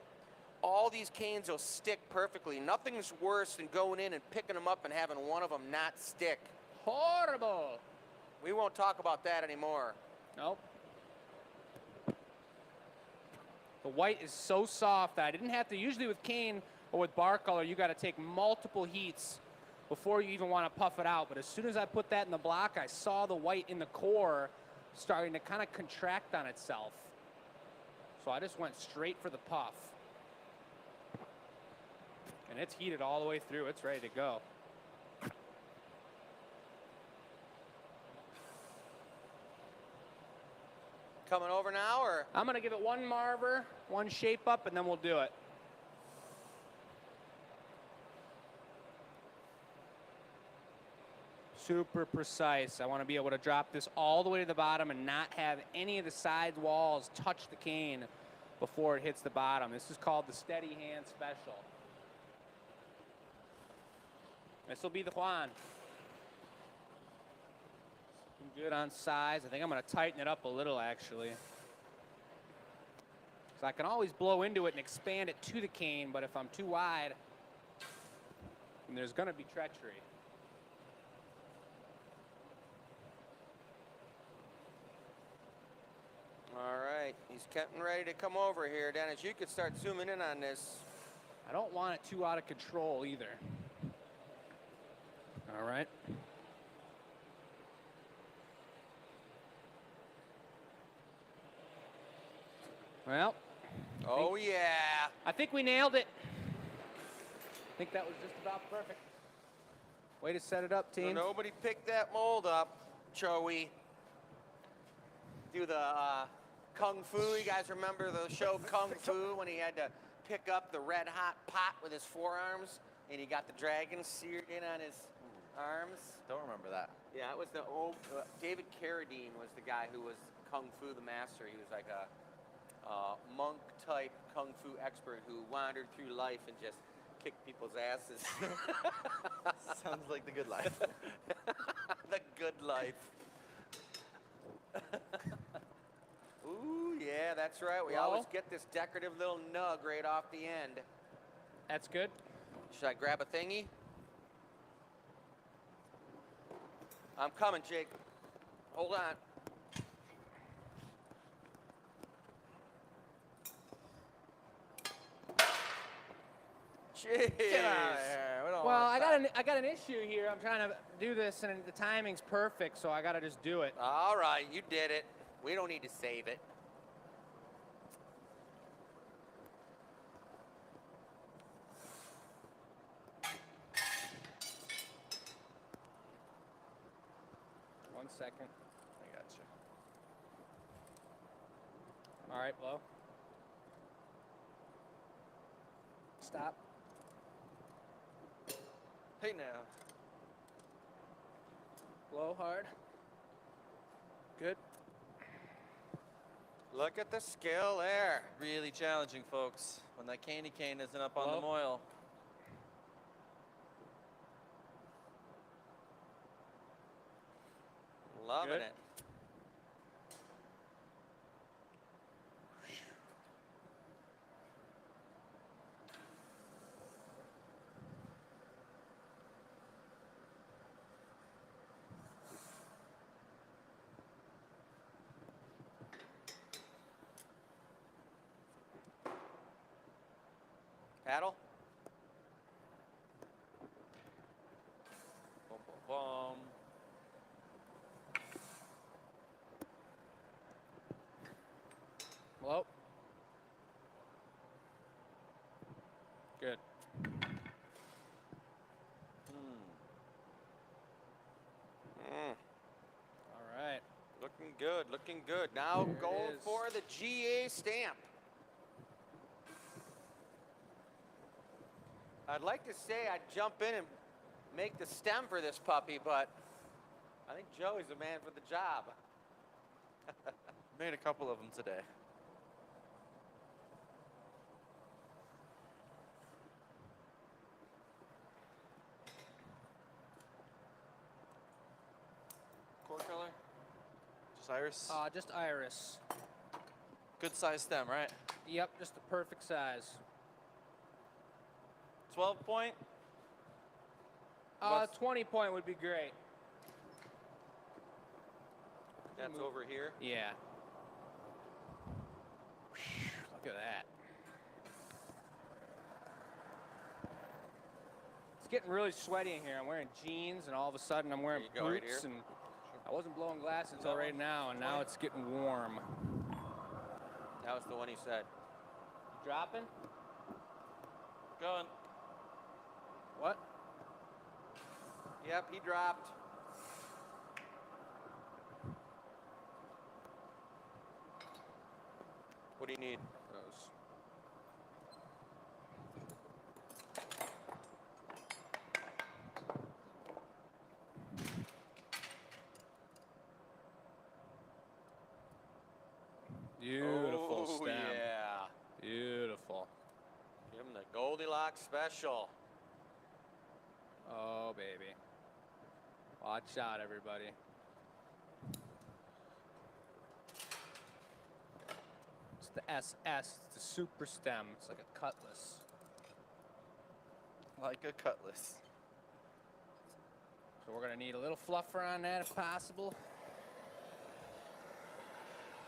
all these canes will stick perfectly. Nothing's worse than going in and picking them up and having one of them not stick. Horrible. We won't talk about that anymore. Nope. The white is so soft that I didn't have to, usually with cane or with bar color, you got to take multiple heats before you even want to puff it out. But as soon as I put that in the block, I saw the white in the core starting to kind of contract on itself. So I just went straight for the puff. And it's heated all the way through. It's ready to go. Coming over now, or? I'm going to give it one marver, one shape up, and then we'll do it. Super precise. I want to be able to drop this all the way to the bottom and not have any of the side walls touch the cane before it hits the bottom. This is called the steady hand special. This will be the Juan. Good on size. I think I'm going to tighten it up a little, actually. So I can always blow into it and expand it to the cane, but if I'm too wide, then there's going to be treachery. All right, he's getting ready to come over here. Dennis, you could start zooming in on this. I don't want it too out of control either. All right. Well, Oh, yeah. I think we nailed it. I think that was just about perfect. Way to set it up, So team. nobody picked that mold up, Joey. Do the Kung Fu. You guys remember the show Kung Fu when he had to pick up the red hot pot with his forearms and he got the dragon seared in on his arms? Don't remember that. Yeah, it was the old David Carradine was the guy who was Kung Fu the master. He was like a monk type Kung Fu expert who wandered through life and just kicked people's asses. Sounds like the good life. The good life. Ooh, yeah, that's right. We always get this decorative little nug right off the end. That's good. Should I grab a thingy? I'm coming, Jake. Hold on. Jeez. Get out of here. We don't Well, want I got an issue here. I'm trying to do this, and the timing's perfect, so I got to just do it. All right, you did it. We don't need to save it. One second. I got you. All right, blow. Stop. Hey now. Blow hard. Good. Look at the skill there. Really challenging, folks. When that candy cane isn't up on the Well. moil. Loving Good. it. Paddle. Boom, boom, boom. Blow. Good. All right. Looking good, looking good. Now There it going is. for the GA stamp. I'd like to say I'd jump in and make the stem for this puppy, but I think Joey's the man for the job. Made a couple of them today. Core color? Just iris? Just iris. Good size stem, right? Yep, just the perfect size. 12 point? 20 point would be great. That's over here. Yeah. Look at that. It's getting really sweaty in here. I'm wearing jeans, and all of a sudden I'm wearing There you go, right boots, here. and I wasn't blowing glass until That right one? now, and now it's getting warm. That was the one he said. Dropping? Going. What? Yep, he dropped. What do you need? Those. Beautiful Oh, stem. yeah. Beautiful. Give him the Goldilocks special. Oh, baby. Watch out, everybody. It's the SS. It's a super stem. It's like a cutlass. Like a cutlass. So we're going to need a little fluffer on that if possible.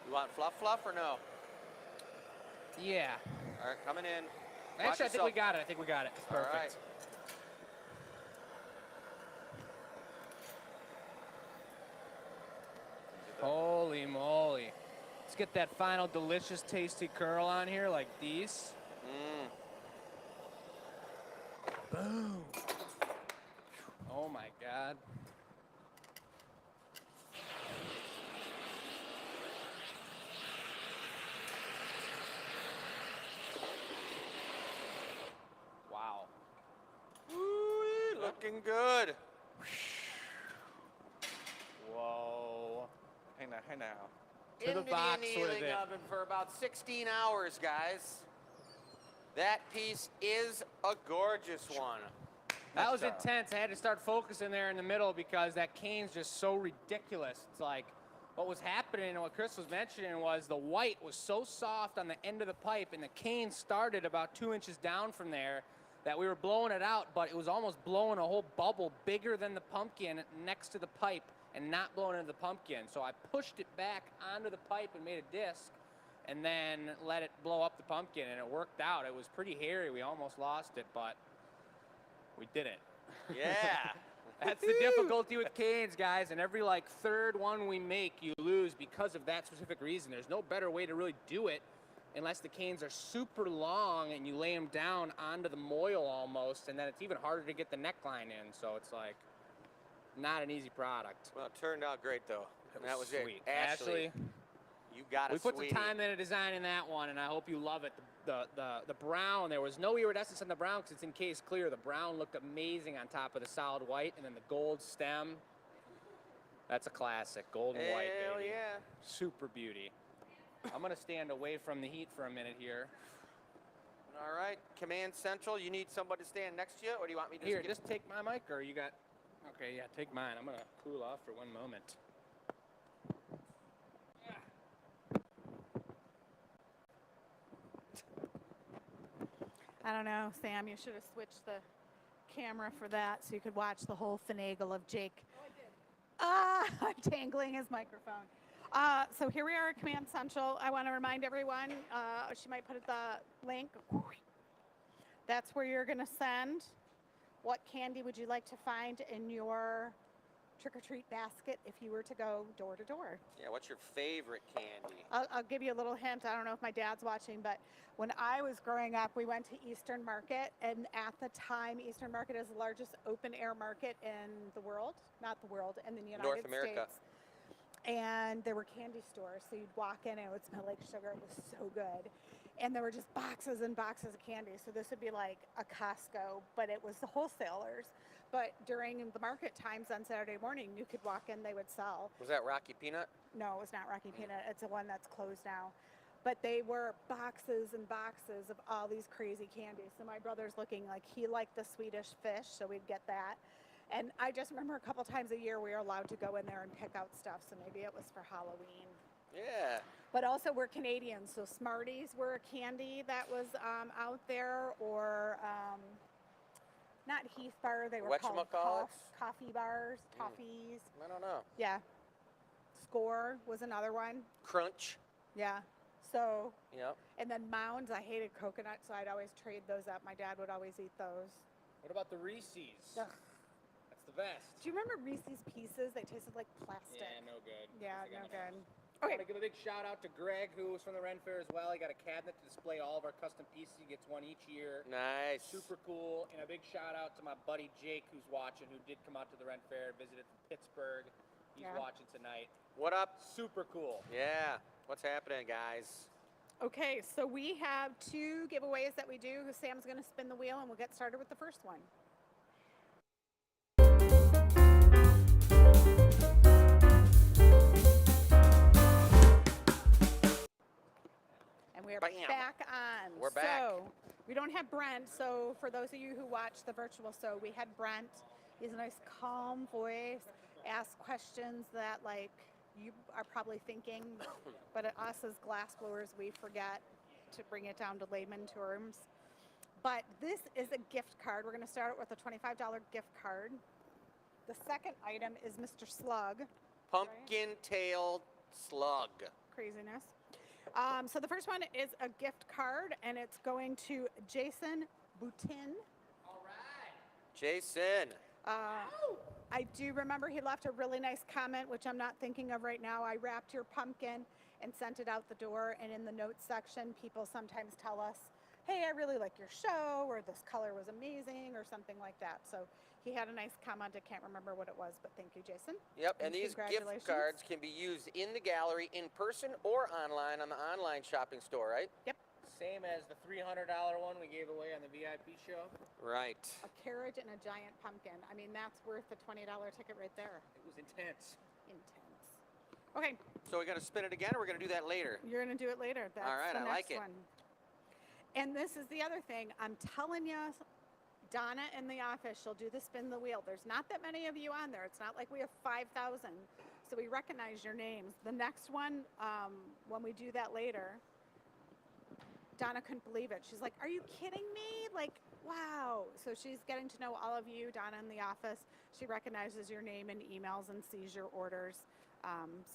You want fluff or no? Yeah. All right, coming in. Actually, I think we yourself. got it. I think we got it. It's All perfect. right. Holy moly. It's get that final delicious, tasty curl on here like these. Boom. Oh my God. Wow. Ooh, looking good. Whoa. Hey now. To the Into box the with annealing it. oven for about 16 hours, guys. That piece is a gorgeous one. That was job. intense. I had to start focusing there in the middle because that cane's just so ridiculous. It's like what was happening and what Chris was mentioning was the white was so soft on the end of the pipe and the cane started about 2 inches down from there that we were blowing it out, but it was almost blowing a whole bubble bigger than the pumpkin next to the pipe and not blowing into the pumpkin. So I pushed it back onto the pipe and made a disc and then let it blow up the pumpkin, and it worked out. It was pretty hairy. We almost lost it, but we did it. Yeah. That's the difficulty with canes, guys. And every like third one we make, you lose because of that specific reason. There's no better way to really do it unless the canes are super long and you lay them down onto the moil almost, and then it's even harder to get the neckline in. So it's like not an easy product. Well, it turned out great, though. And that was Sweet. it. Ashley, you got a we put sweetie. some time into designing that one, and I hope you love it. The brown, there was no iridescence on the brown because it's encased clear. The brown looked amazing on top of the solid white, and then the gold stem. That's a classic, gold and white, Hell baby. yeah. Super beauty. I'm gonna stand away from the heat for a minute here. All right, Command Central, you need somebody to stand next to you, or do you want me to Here, get... just take my mic, or you got? Okay, yeah, take mine. I'm gonna cool off for 1 moment. I don't know, Sam, you should have switched the camera for that so you could watch the whole finagle of Jake. Oh, I did. I'm tangling his microphone. So here we are at Command Central. I want to remind everyone, she might put the link. That's where you're going to send. What candy would you like to find in your trick-or-treat basket if you were to go door to door? Yeah, what's your favorite candy? I'll give you a little hint. I don't know if my dad's watching, but when I was growing up, we went to Eastern Market, and at the time, Eastern Market is the largest open-air market in the world, not the world, in the United North America. States. And there were candy stores, so you'd walk in and it would smell like sugar. It was so good. And there were just boxes and boxes of candy. So this would be like a Costco, but it was the wholesalers. But during the market times on Saturday morning, you could walk in, they would sell. Was that Rocky Peanut? No, it was not Rocky Peanut. It's the one that's closed now. But they were boxes and boxes of all these crazy candies. So my brother's looking like he liked the Swedish fish, so we'd get that. And I just remember a couple times a year we were allowed to go in there and pick out stuff. So maybe it was for Halloween. Yeah. But also we're Canadians, so Smarties were a candy that was out there, or not Heath Bar, they were called coffee bars, toffees. I don't know. Yeah. Score was another one. Crunch. Yeah. So, Yep. and then Mounds, I hated coconut, so I'd always trade those up. My dad would always eat those. What about the Reese's? Ugh. That's the best. Do you remember Reese's Pieces? They tasted like plastic. Yeah, no good. Yeah, Nothing no on good. it. I Okay. want to give a big shout out to Greg, who was from the Ren Fair as well. He got a cabinet to display all of our custom pieces. He gets one each year. Nice. Super cool. And a big shout out to my buddy Jake, who's watching, who did come out to the Ren Fair, visited from Pittsburgh. He's Yeah. watching tonight. What up? Super cool. Yeah. What's happening, guys? Okay, so we have 2 giveaways that we do. Sam's going to spin the wheel, and we'll get started with the first one. And we are Bam. back on. We're back. So we don't have Brent. So for those of you who watch the virtual show, we had Brent. He has a nice calm voice, ask questions that like you are probably thinking, but us as glass blowers, we forget to bring it down to layman terms. But this is a gift card. We're going to start with a $25 gift card. The second item is Mr. Slug. Pumpkin-tailed slug. Craziness. So the first one is a gift card, and it's going to Jason Boutin. All right. Jason. I do remember he left a really nice comment, which I'm not thinking of right now. I wrapped your pumpkin and sent it out the door. And in the notes section, people sometimes tell us, hey, I really like your show, or this color was amazing, or something like that. So he had a nice comment. I can't remember what it was, but thank you, Jason. Yep, and these gift Congratulations. cards can be used in the gallery, in person, or online on the online shopping store, right? Yep. Same as the $300 one we gave away on the VIP show. Right. A carrot and a giant pumpkin. I mean, that's worth the $20 ticket right there. It was intense. Intense. Okay, So we're going to spin it again, or we're going to do that later? you're going to do it later. That's All right, the I next like it. one. And this is the other thing. I'm telling you, Donna in the office, she'll do the spin the wheel. There's not that many of you on there. It's not like we have 5,000. So we recognize your names. The next one, when we do that later, Donna couldn't believe it. She's like, are you kidding me? Like, wow. So she's getting to know all of you, Donna in the office. She recognizes your name in emails and sees your orders.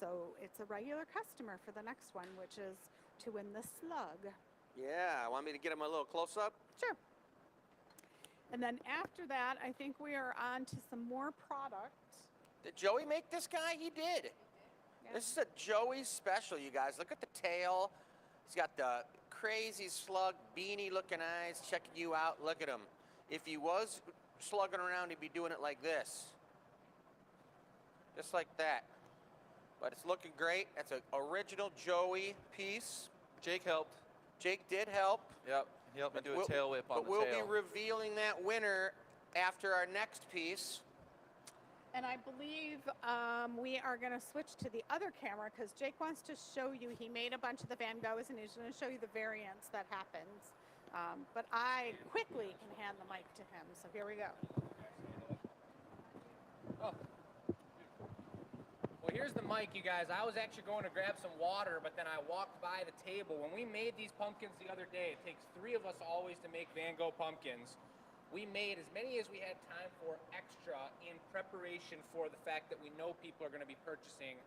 So it's a regular customer for the next one, which is to win the slug. Yeah, want me to get him a little close up? Sure. And then after that, I think we are on to some more products. Did Joey make this guy? He did. Yeah. This is a Joey special, you guys. Look at the tail. He's got the crazy slug beanie looking eyes checking you out. Look at him. If he was slugging around, he'd be doing it like this. Just like that. But it's looking great. That's an original Joey piece. Jake helped. Jake did help. Yep. He helped me do a tail whip on But the we'll tail. be revealing that winner after our next piece. And I believe we are going to switch to the other camera because Jake wants to show you. He made a bunch of the Van Goghs and he's going to show you the variants that happens. But I quickly can hand the mic to him. So here we go. Oh. Well, here's the mic, you guys. I was actually going to grab some water, but then I walked by the table. When we made these pumpkins the other day, it takes 3 of us always to make Van Gogh pumpkins. We made as many as we had time for extra in preparation for the fact that we know people are going to be purchasing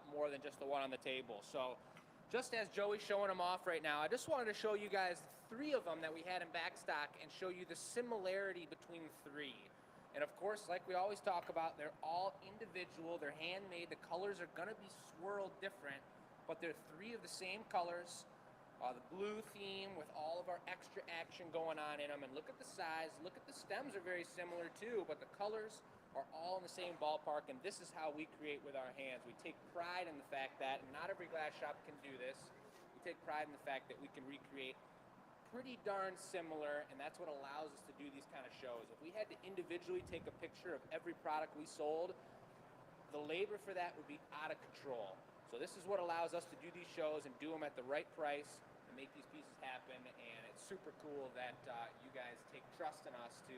more than just the one on the table. So just as Joey's showing them off right now, I just wanted to show you guys 3 of them that we had in back stock and show you the similarity between 3. And of course, like we always talk about, they're all individual, they're handmade, the colors are gonna be swirled different, but they're 3 of the same colors. The blue theme with all of our extra action going on in them, and look at the size, look at the stems are very similar too, but the colors are all in the same ballpark, and this is how we create with our hands. We take pride in the fact that, and not every glass shop can do this, we take pride in the fact that we can recreate pretty darn similar, and that's what allows us to do these kind of shows. If we had to individually take a picture of every product we sold, the labor for that would be out of control. So this is what allows us to do these shows and do them at the right price and make these pieces happen, and it's super cool that you guys take trust in us to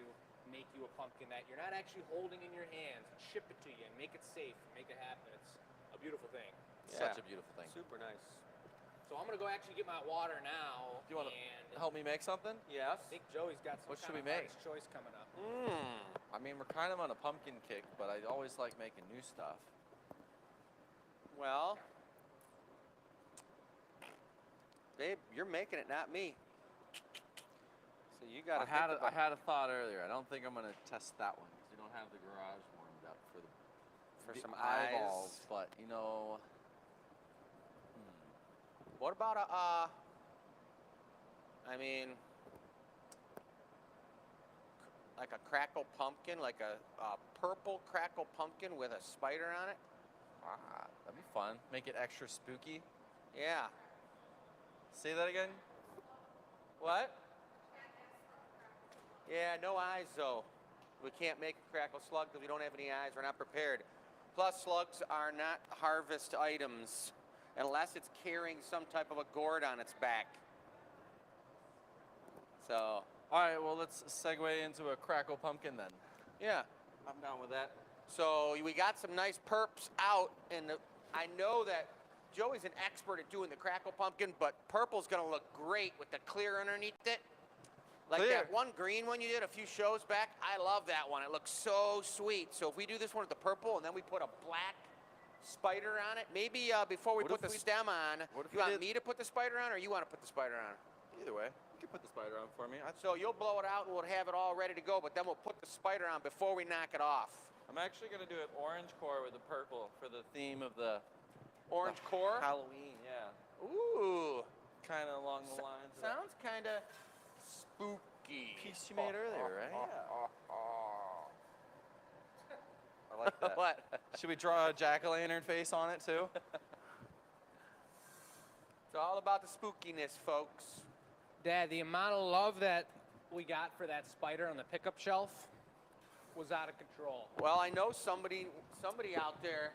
make you a pumpkin that you're not actually holding in your hands, and ship it to you and make it safe and make it happen. It's a beautiful thing. Yeah. Such a beautiful thing. Super nice. So I'm gonna go actually get my water now. Do you want to and help me make something? Yes. I think Joey's got some What should kind we of make? artist choice coming up. I mean, we're kind of on a pumpkin kick, but I always like making new stuff. Well, babe, you're making it, not me. So you got to I had a thought earlier. I don't think I'm going to test that one because we don't have the garage warmed up for the some eyeballs. eyes. But, you know, What about I mean, like a crackle pumpkin, like a purple crackle pumpkin with a spider on it? that'd be fun. Make it extra spooky. Yeah. Say that again? What? Yeah, no eyes though. We can't make a crackle slug because we don't have any eyes. We're not prepared. Plus, slugs are not harvest items unless it's carrying some type of a gourd on its back. So, All right, well, let's segue into a crackle pumpkin then. yeah, I'm down with that. So we got some nice perps out, and I know that Joey's an expert at doing the crackle pumpkin, but purple's gonna look great with the clear underneath it. Like Clear. that one green one you did a few shows back, I love that one. It looks so sweet. So if we do this one with the purple and then we put a black spider on it, maybe before we What put if the we- stem on, what if you we want did- me to put the spider on or you want to put the spider on? Either way, you can put the spider on for me. So you'll blow it out and we'll have it all ready to go, but then we'll put the spider on before we knock it off. I'm actually going to do it orange core with the purple for the theme of the Orange core? Halloween, yeah. Ooh. Kind of along the lines of that Sounds kind of spooky. piece you made earlier, right? Yeah. I like that. What? Should we draw a jack-o'-lantern face on it too? It's all about the spookiness, folks. Dad, the amount of love that we got for that spider on the pickup shelf was out of control. Well, I know somebody out there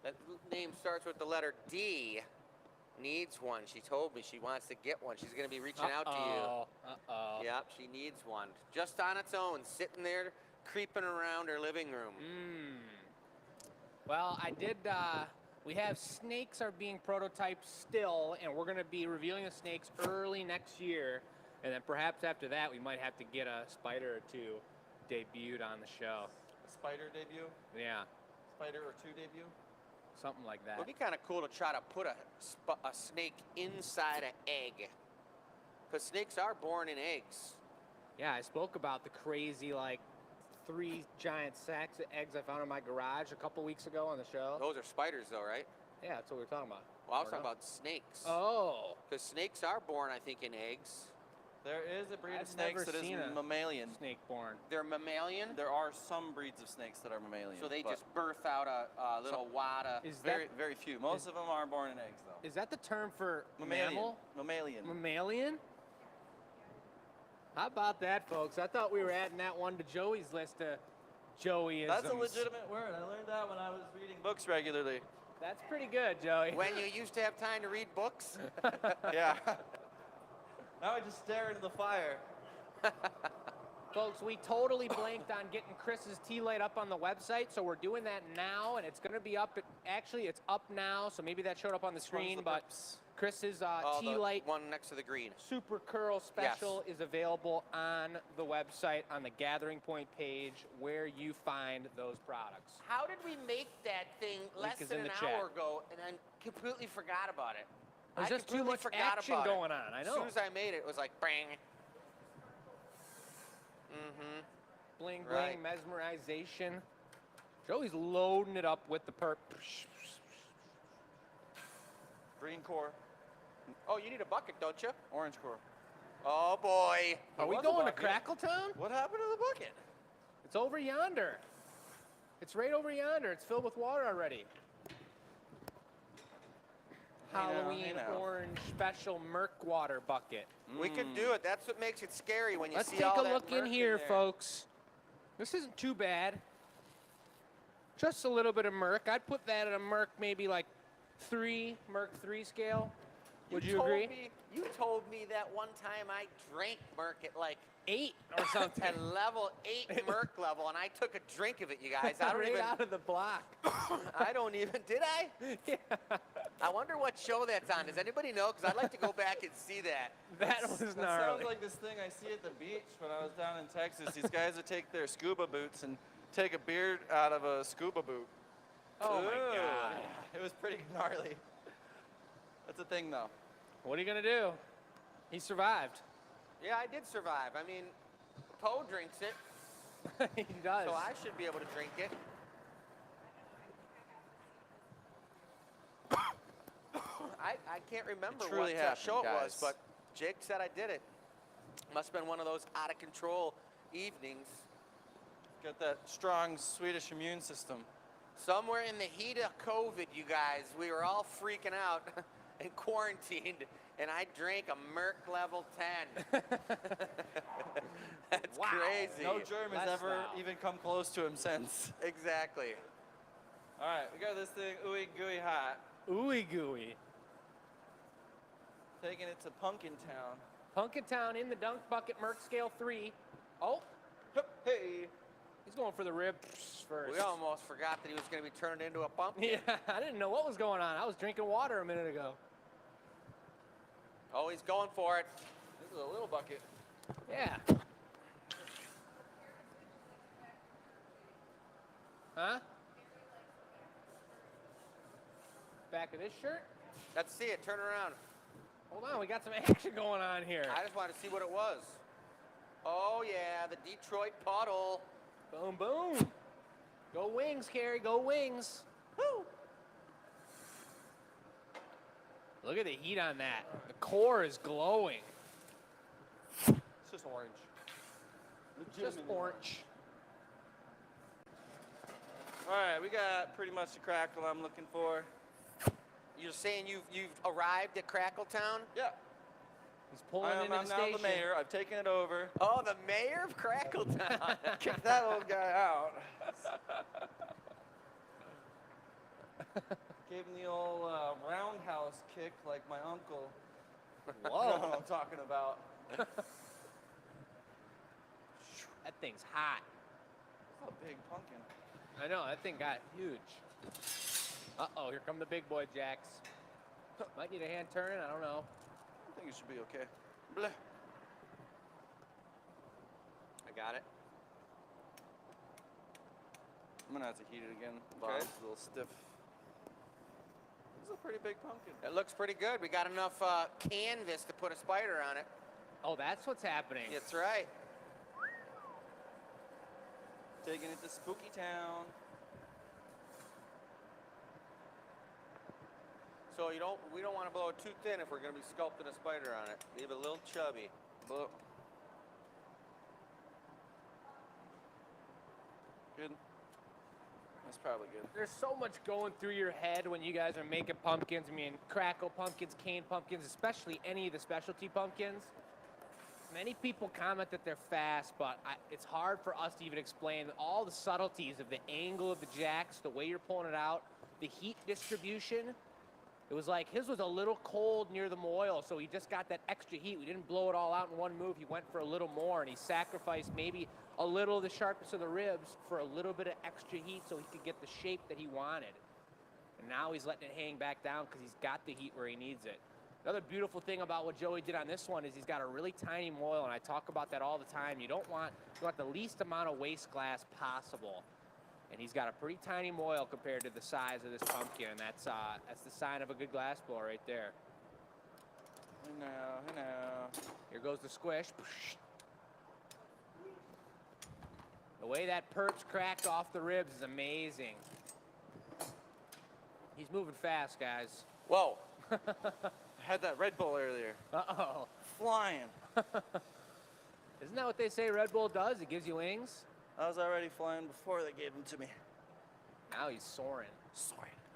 that name starts with the letter D needs one. She told me she wants to get one. She's going to be reaching out to you. Uh-oh. Yep, she needs one. Just on its own, sitting there, creeping around her living room. Well, I did, we have snakes are being prototyped still, and we're going to be revealing the snakes early next year. And then perhaps after that, we might have to get a spider or two debuted on the show. A spider debut? Yeah, Spider or two debut? something like that. It would be kind of cool to try to put a snake inside an egg. Because snakes are born in eggs. Yeah, I spoke about the crazy, like, 3 giant sacks of eggs I found in my garage a couple weeks ago on the show. Those are spiders, though, right? Yeah, that's what we were talking about. Well, I was Or talking no? about snakes. Oh, Because snakes are born, I think, in eggs. There is a breed I've of snakes never that is seen a mammalian. snake born. They're mammalian, There are some breeds of snakes that are mammalian. so they but just birth out a little wad of... Is very, that very few. Most of them are born in eggs, though. is that the term for Mammalian. mammal? Mammalian. Mammalian? How about that, folks? I thought we were adding that one to Joey's list of Joeyisms. That's a legitimate word. I learned that when I was reading books regularly. That's pretty good, Joey. When you used to have time to read books? Yeah. Now I just stare into the fire. Folks, we totally blanked on getting Chris's tea light up on the website, so we're doing that now, and it's going to be up. Actually, it's up now, so maybe that showed up on the screen, the but burps? Chris's Oh, tea the light one next to the green. Super Curl Special is available on the website on the Gathering Point page where you find those products. How did we make that thing less is than in an the chat. hour ago and then completely forgot about it? There's I just too completely much forgot action about going it. on, I As know. soon as I made it, it was like, bang. Bling, bling, Right. mesmerization. Joey's loading it up with the perp. Green core, Oh, you need a bucket, don't you? orange core. Oh, boy. Are we was a going to bucket. Crackletown? What happened to the bucket? It's over yonder. It's right over yonder. It's filled with water already. Hey now, Halloween hey now. orange special Merc water bucket. We could do it. That's what makes it scary when you Let's see take all a that look in murk here, there. folks. This isn't too bad. Just a little bit of Merc. I'd put that at a Merc maybe like 3, Merc 3 scale. Would you told agree? You told me that one time I drank Merc at like 8 or something. at level 8 Merc level, and I took a drink of it, you guys. I don't right even. out of the block. I don't even. Did I? Yeah. I wonder what show that's on. Does anybody know? Because I'd like to go back and see that. That was That gnarly. sounds like this thing I see at the beach when I was down in Texas. These guys would take their scuba boots and take a beard out of a scuba boot. Oh my Ooh. God. It was pretty gnarly. That's a thing, though. What are you gonna do? He survived. Yeah, I did survive. I mean, Poe drinks it, He does. so I should be able to drink it. I can't remember It truly what happened, show it was, guys. but Jake said I did it. Must have been one of those out of control evenings. Got that strong Swedish immune system. Somewhere in the heat of COVID, you guys, we were all freaking out and quarantined, and I drank a Merc level 10. That's Wow. crazy. No germ has Less ever now. even come close to him since. Exactly. All right, we got this thing ooey gooey hot. Ooey gooey. Taking it to Pumpkin Town. Pumpkin Town in the dunk bucket Merc scale 3. Oh, Hey. he's going for the ribs first. We almost forgot that he was going to be turned into a pumpkin. Yeah, I didn't know what was going on. I was drinking water a minute ago. Oh, he's going for it. This is a little bucket. Yeah. Huh? Back of this shirt? Let's see it. Turn around. Hold on, we got some action going on here. I just wanted to see what it was. Oh, yeah, the Detroit puddle. Boom, boom. Go Wings, Carrie, go Wings. Woo. Look at the heat on that. The core is glowing. It's just orange. Just Legitimately orange. All right, we got pretty much the crackle I'm looking for. You're saying you've arrived at Crackletown? Yeah. He's pulling into I'm the now station. the mayor. I've taken it over. Oh, the mayor of Crackletown. Kick that old guy out. Gave him the old roundhouse kick like my uncle. You know Whoa. what I'm talking about. That thing's hot. That's a big pumpkin. I know, that thing got huge. Uh-oh, here come the big boy jacks. Might need a hand turning, I don't know. I think it should be okay. Bleh. I got it. I'm gonna have to heat it again. Okay. It's a little stiff. This is a pretty big pumpkin. It looks pretty good. We got enough canvas to put a spider on it. Oh, that's what's happening. That's right. Taking it to Spooky Town. So we don't want to blow it too thin if we're going to be sculpting a spider on it. Leave it a little chubby. Blow. Good. That's probably good. There's so much going through your head when you guys are making pumpkins. I mean, crackle pumpkins, cane pumpkins, especially any of the specialty pumpkins. Many people comment that they're fast, but it's hard for us to even explain all the subtleties of the angle of the jacks, the way you're pulling it out, the heat distribution. It was like his was a little cold near the moil, so he just got that extra heat. We didn't blow it all out in one move. He went for a little more, and he sacrificed maybe a little of the sharpness of the ribs for a little bit of extra heat so he could get the shape that he wanted. And now he's letting it hang back down because he's got the heat where he needs it. Another beautiful thing about what Joey did on this one is he's got a really tiny moil, and I talk about that all the time. You want the least amount of waste glass possible. And he's got a pretty tiny moil compared to the size of this pumpkin, and that's the sign of a good glass blower right there. Hey now. Here goes the squish. The way that perch cracked off the ribs is amazing. He's moving fast, guys. Whoa. I had that Red Bull earlier. Uh-oh. Flying. Isn't that what they say Red Bull does? It gives you wings? I was already flying before they gave them to me. Now he's soaring.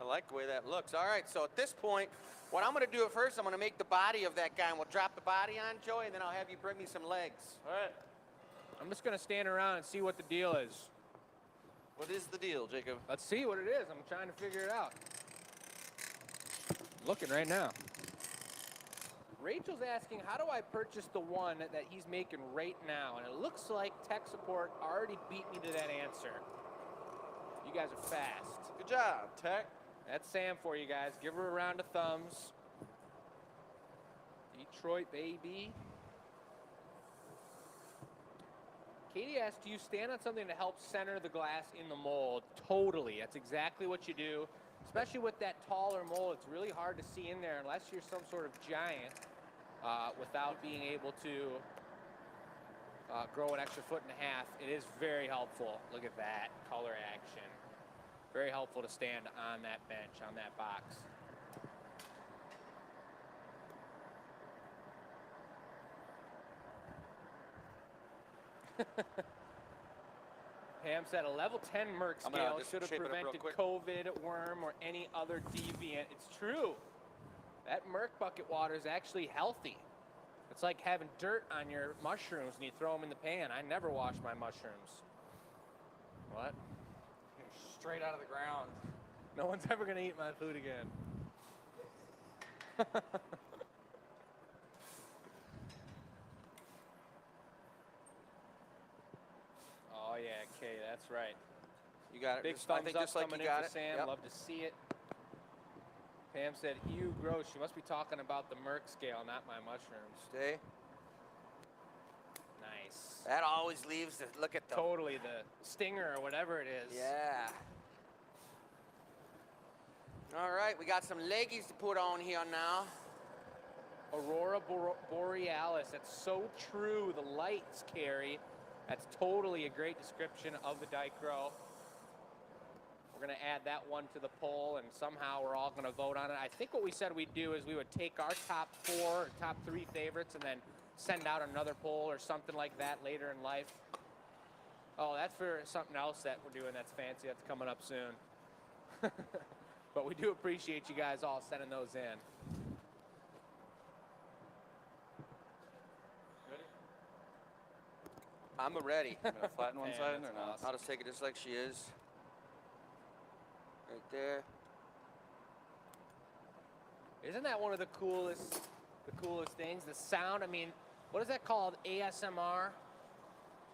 I like the way that looks. All right, so at this point, what I'm going to do at first, I'm going to make the body of that guy, and we'll drop the body on Joey, and then I'll have you bring me some legs. All right. I'm just going to stand around and see what the deal is. What is the deal, Jacob? Let's see what it is. I'm trying to figure it out. Looking right now. Rachel's asking, how do I purchase the one that he's making right now? And it looks like tech support already beat me to that answer. You guys are fast. Good job, Tech. That's Sam for you guys. Give her a round of thumbs. Detroit, baby. Katie asked, do you stand on something to help center the glass in the mold? Totally. That's exactly what you do. Especially with that taller mold, it's really hard to see in there unless you're some sort of giant without being able to grow an extra 1.5 feet. It is very helpful. Look at that color action. Very helpful to stand on that bench, on that box. Pam said a level 10 Merc I'm gonna scale just should have shape it up real prevented quick. COVID, worm, or any other deviant. It's true. That Merc bucket water is actually healthy. It's like having dirt on your mushrooms when you throw them in the pan. I never wash my mushrooms. What? Straight out of the ground. No one's ever going to eat my food again. Oh, yeah, Kay, that's right. You got it. Big I thumbs think up just like coming you got in it. for Sam. Yep. Love to see it. Pam said, ew, gross. She must be talking about the Merc scale, not my mushrooms. Stay. Nice. That always leaves the look at the. Totally, the stinger or whatever it is. Yeah. All right, we got some leggies to put on here now. Aurora Borealis. That's so true. The lights, Carrie. That's totally a great description of the Dichro. We're going to add that one to the poll, and somehow we're all going to vote on it. I think what we said we'd do is we would take our top 4 or top 3 favorites and then send out another poll or something like that later in life. Oh, that's for something else that we're doing that's fancy. That's coming up soon. But we do appreciate you guys all sending those in. Ready? I'm ready. I'm gonna flatten one Man, side or that's not? awesome. I'll just take it just like she is. Right there. Isn't that one of the coolest things? The sound, I mean, what is that called? ASMR?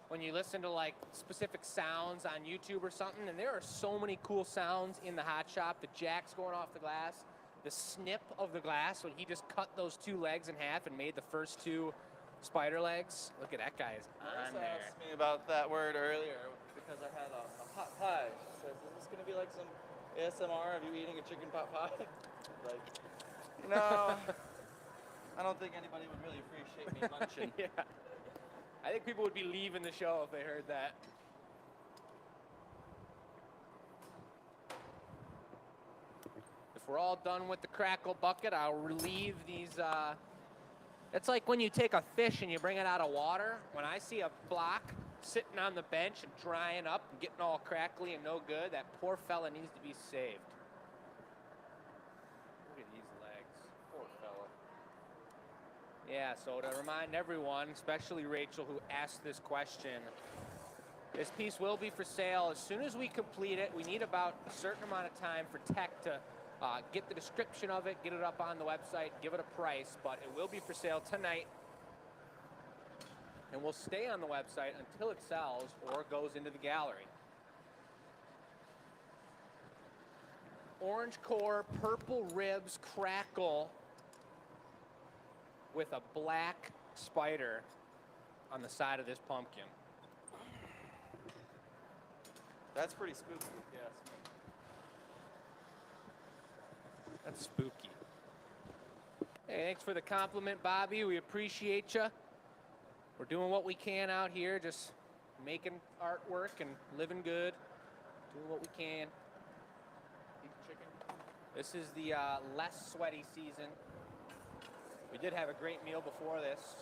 When you listen to like specific sounds on YouTube or something, and there are so many cool sounds in the hot shop. The jacks going off the glass, the snip of the glass when he just cut those 2 legs in half and made the first 2 spider legs. Look at that guy is on Marissa there. asked me about that word earlier because I had a pot pie. She says, "Is this gonna be like some ASMR of you eating a chicken pot pie?" Like, no, I don't think anybody would really appreciate me munching. Yeah. I think people would be leaving the show if they heard that. If we're all done with the crackle bucket, I'll relieve these. It's like when you take a fish and you bring it out of water. When I see a block sitting on the bench and drying up and getting all crackly and no good, that poor fella needs to be saved. Look at these legs. Poor fella. Yeah, so to remind everyone, especially Rachel who asked this question, this piece will be for sale as soon as we complete it. We need about a certain amount of time for tech to get the description of it, get it up on the website, give it a price, but it will be for sale tonight. And will stay on the website until it sells or goes into the gallery. Orange core, purple ribs, crackle with a black spider on the side of this pumpkin. That's pretty spooky, if you ask me. That's spooky. Hey, thanks for the compliment, Bobby. We appreciate you. We're doing what we can out here, just making artwork and living good, doing what we can. Eat chicken. This is the less sweaty season. We did have a great meal before this.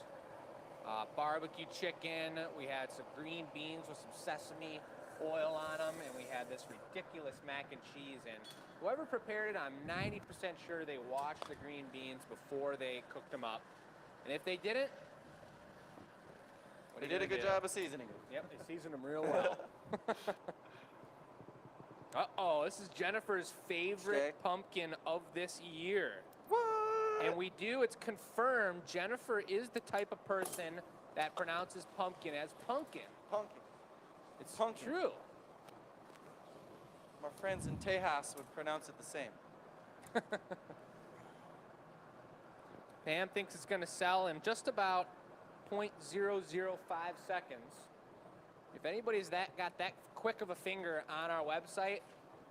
Barbecue chicken. We had some green beans with some sesame oil on them, and we had this ridiculous mac and cheese. And whoever prepared it, I'm 90% sure they washed the green beans before they cooked them up. And if they didn't, what They are you did a gonna good do? job of seasoning them. Yep, they seasoned them real well. Uh-oh, this is Jennifer's favorite Okay. pumpkin of this year. What? And we do, it's confirmed, Jennifer is the type of person that pronounces pumpkin as pumpkin. Pumpkin. It's Pumpkin. true. My friends in Tejas would pronounce it the same. Pam thinks it's going to sell in just about 0.005 seconds. If anybody's got that quick of a finger on our website,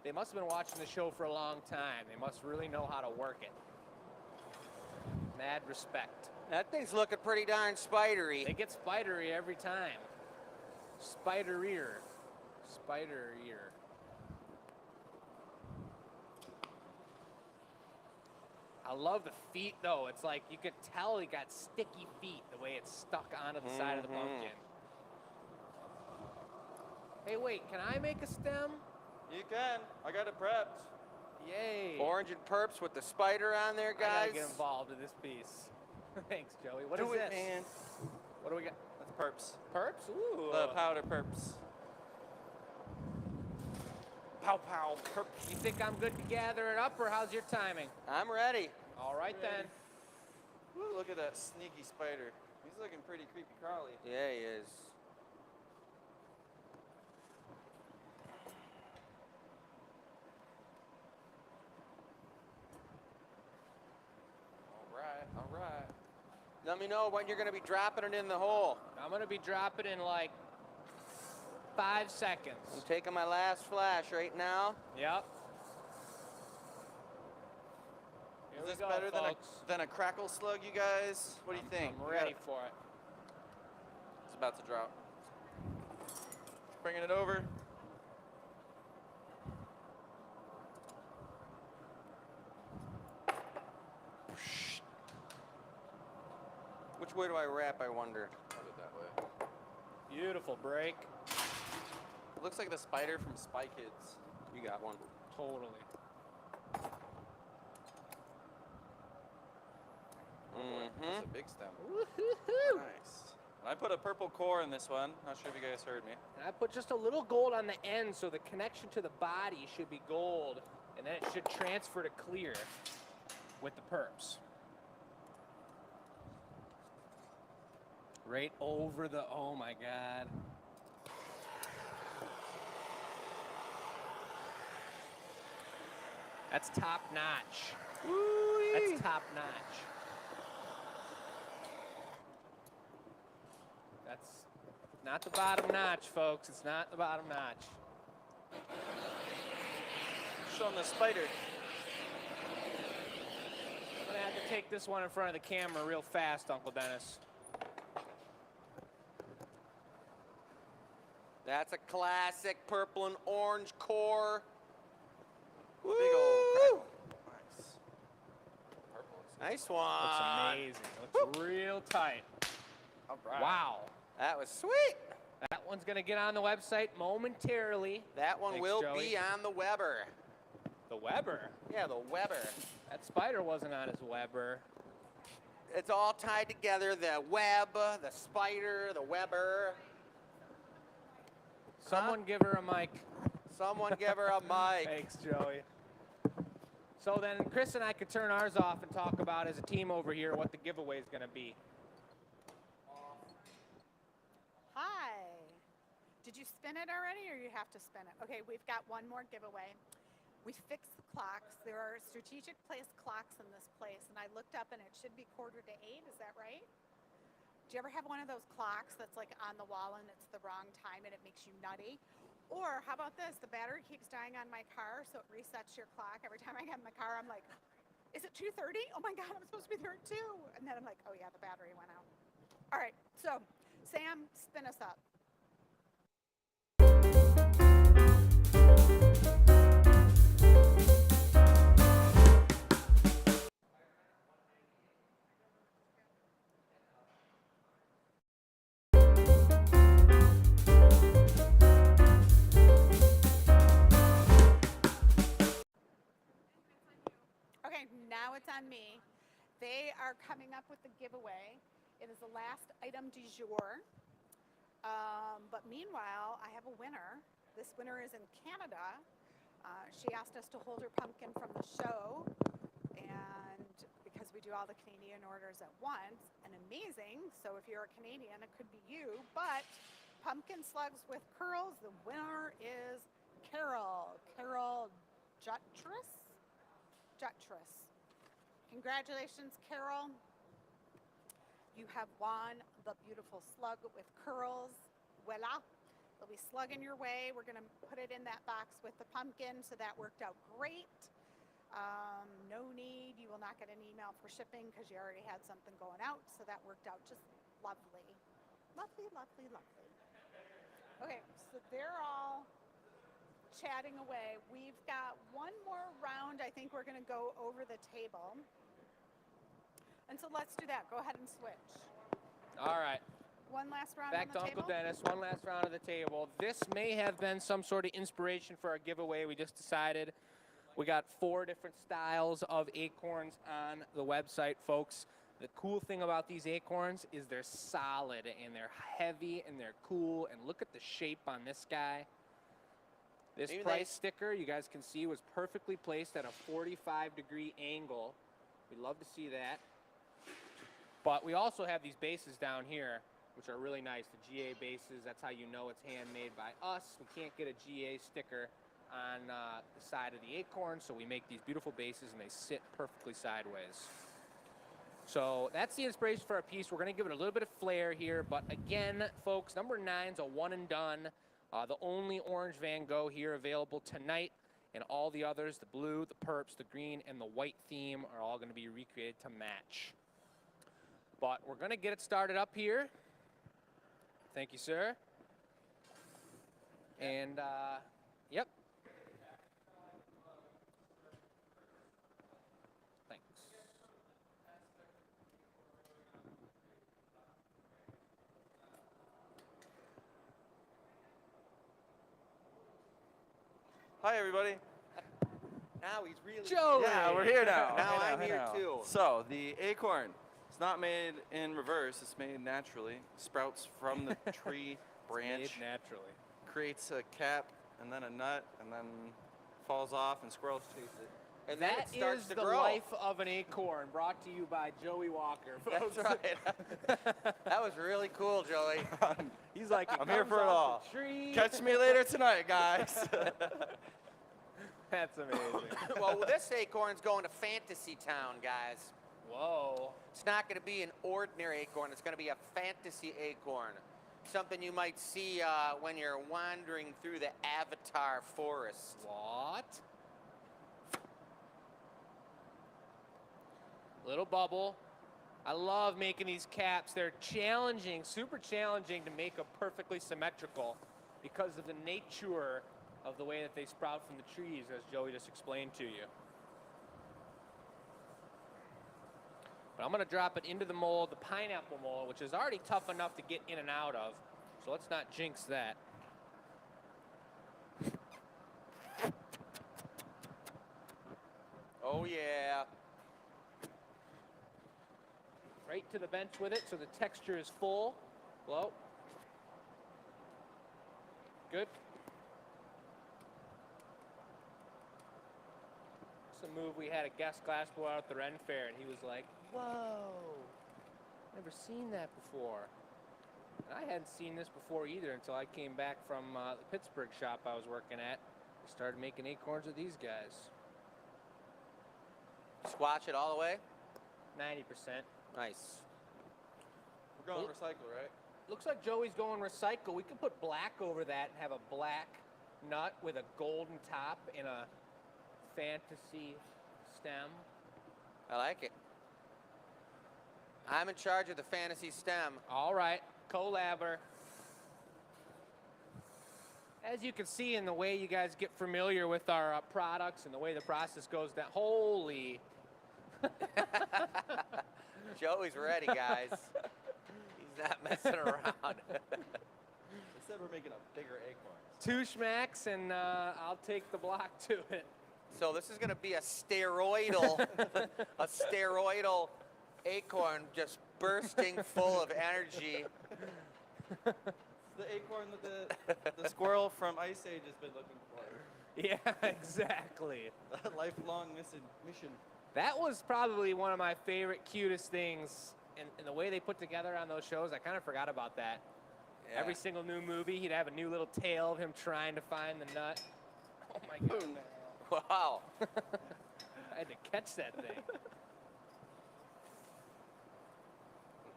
they must have been watching the show for a long time. They must really know how to work it. Mad respect. That thing's looking pretty darn spidery. They get spidery every time. Spider-ear. Spider-ear. I love the feet, though. It's like you could tell he got sticky feet the way it's stuck onto the side of the pumpkin. Hey, wait, can I make a stem? You can. I got it prepped. Yay. Orange and purps with the spider on there, I gotta guys. get involved in this piece. Thanks, Joey. What Do is it, this? man. What do we got? That's perps. Perps? Ooh. The powder perps. Pow pow perps. You think I'm good to gather it up, or how's your timing? I'm ready. All right, then. Woo, look at that sneaky spider. He's looking pretty creepy crawly. Yeah, he is. All right. Let me know when you're going to be dropping it in the hole. I'm going to be dropping in like 5 seconds. I'm taking my last flash right now. Yep. Here Is we this go, better folks. than a crackle slug, you guys? What do you think? I'm ready for it. It's about to drop. Bringing it over. Which way do I wrap, I wonder? Put it that way. Beautiful break. It looks like the spider from Spy Kids. You got one. Totally. That's a big stem. Woo-hoo-hoo. Nice. I put a purple core in this one. Not sure if you guys heard me. And I put just a little gold on the end, so the connection to the body should be gold, and then it should transfer to clear with the perps. Right over the, oh my God. That's top notch. Woo-wee. That's top notch. That's not the bottom notch, folks. It's not the bottom notch. Show them the spider. I'm gonna have to take this one in front of the camera real fast, Uncle Dennis. That's a classic purple and orange core. Big old. Nice. Purple. Nice one. Looks amazing. Looks real tight. All right. Wow. That was sweet. That one's gonna get on the website momentarily. That one Thanks, will Joey. be on the Weber. The Weber. Yeah, the Weber. That spider wasn't on his Weber. It's all tied together. The web, the spider, the Weber. Someone give her a mic. Someone give her a mic. Thanks, Joey. So then Chris and I could turn ours off and talk about as a team over here what the giveaway is gonna be. Hi. Did you spin it already or you have to spin it? Okay, we've got one more giveaway. We fixed the clocks. There are strategic place clocks in this place, and I looked up and it should be 7:45. Is that right? Do you ever have one of those clocks that's like on the wall and it's the wrong time and it makes you nutty? Or how about this? The battery keeps dying on my car, so it resets your clock. Every time I get in the car, I'm like, is it 2:30? Oh my God, I'm supposed to be there at 2. And then I'm like, oh yeah, the battery went out. All right, so Sam, spin us up. Okay, now it's on me. They are coming up with the giveaway. It is the last item du jour. But meanwhile, I have a winner. This winner is in Canada. She asked us to hold her pumpkin from the show, and because we do all the Canadian orders at once, and amazing. So if you're a Canadian, it could be you. But pumpkin slugs with curls, the winner is Carol. Carol Jutras. Congratulations, Carol. You have won the beautiful slug with curls. Voila. There'll be slug in your way. We're going to put it in that box with the pumpkin, so that worked out great. No need. You will not get an email for shipping because you already had something going out, so that worked out just lovely. Lovely, lovely, lovely. Okay, so they're all chatting away. We've got one more round. I think we're going to go over the table. And so let's do that. Go ahead and switch. All right. One last round Back on to the Uncle table. Dennis. One last round of the table. This may have been some sort of inspiration for our giveaway. We just decided we got 4 different styles of acorns on the website, folks. The cool thing about these acorns is they're solid and they're heavy and they're cool. And look at the shape on this guy. This Maybe price sticker, you guys can see, was perfectly placed at a 45-degree angle. We'd love to see that. But we also have these bases down here, which are really nice, the GA bases. That's how you know it's handmade by us. We can't get a GA sticker on the side of the acorn, so we make these beautiful bases, and they sit perfectly sideways. So that's the inspiration for our piece. We're going to give it a little bit of flair here, but again, folks, number 9's a one and done. The only orange Van Gogh here available tonight, and all the others, the blue, the perps, the green, and the white theme are all going to be recreated to match. But we're going to get it started up here. Thank you, sir. And, yep. Thanks. Hi, everybody. Now he's really. Joey. Yeah, we're here now. Now Hey I'm hey here now. too. So the acorn, it's not made in reverse. It's made naturally. Sprouts from the tree branch, Made naturally. creates a cap and then a nut, and then falls off, and squirrels chase it. And then That it starts is to the grow. life of an acorn, brought to you by Joey Walker. That's folks. right. That was really cool, Joey. He's like, I'm here for it all. Tree. Catch me later tonight, guys. That's amazing. Well, this acorn's going to Fantasy Town, guys. Whoa. It's not going to be an ordinary acorn. It's going to be a fantasy acorn. Something you might see when you're wandering through the Avatar forest. What? Little bubble. I love making these caps. They're challenging, super challenging to make a perfectly symmetrical because of the nature of the way that they sprout from the trees, as Joey just explained to you. But I'm going to drop it into the mold, the pineapple mold, which is already tough enough to get in and out of. So let's not jinx that. Oh, yeah. Right to the bench with it so the texture is full. Blow. Good. It's a move we had a guest glass blower at the Ren Fair, and he was like, whoa, never seen that before. And I hadn't seen this before either until I came back from the Pittsburgh shop I was working at. I started making acorns with these guys. Squash it all the way. 90%. Nice. We're going recycle, right? Looks like Joey's going recycle. We could put black over that and have a black nut with a golden top and a fantasy stem. I like it. I'm in charge of the fantasy stem. All right, collabor. As you can see in the way you guys get familiar with our products and the way the process goes down, holy. Joey's ready, guys. He's not messing around. They said we're making a bigger acorn. 2 schmacks and I'll take the block to it. So this is going to be a steroidal, acorn just bursting full of energy. The acorn that the squirrel from Ice Age has been looking for. Yeah, exactly. A lifelong mission. That was probably one of my favorite, cutest things. And the way they put together on those shows, I kind of forgot about that. Yeah. Every single new movie, he'd have a new little tale of him trying to find the nut. Oh my God. Wow. I had to catch that thing.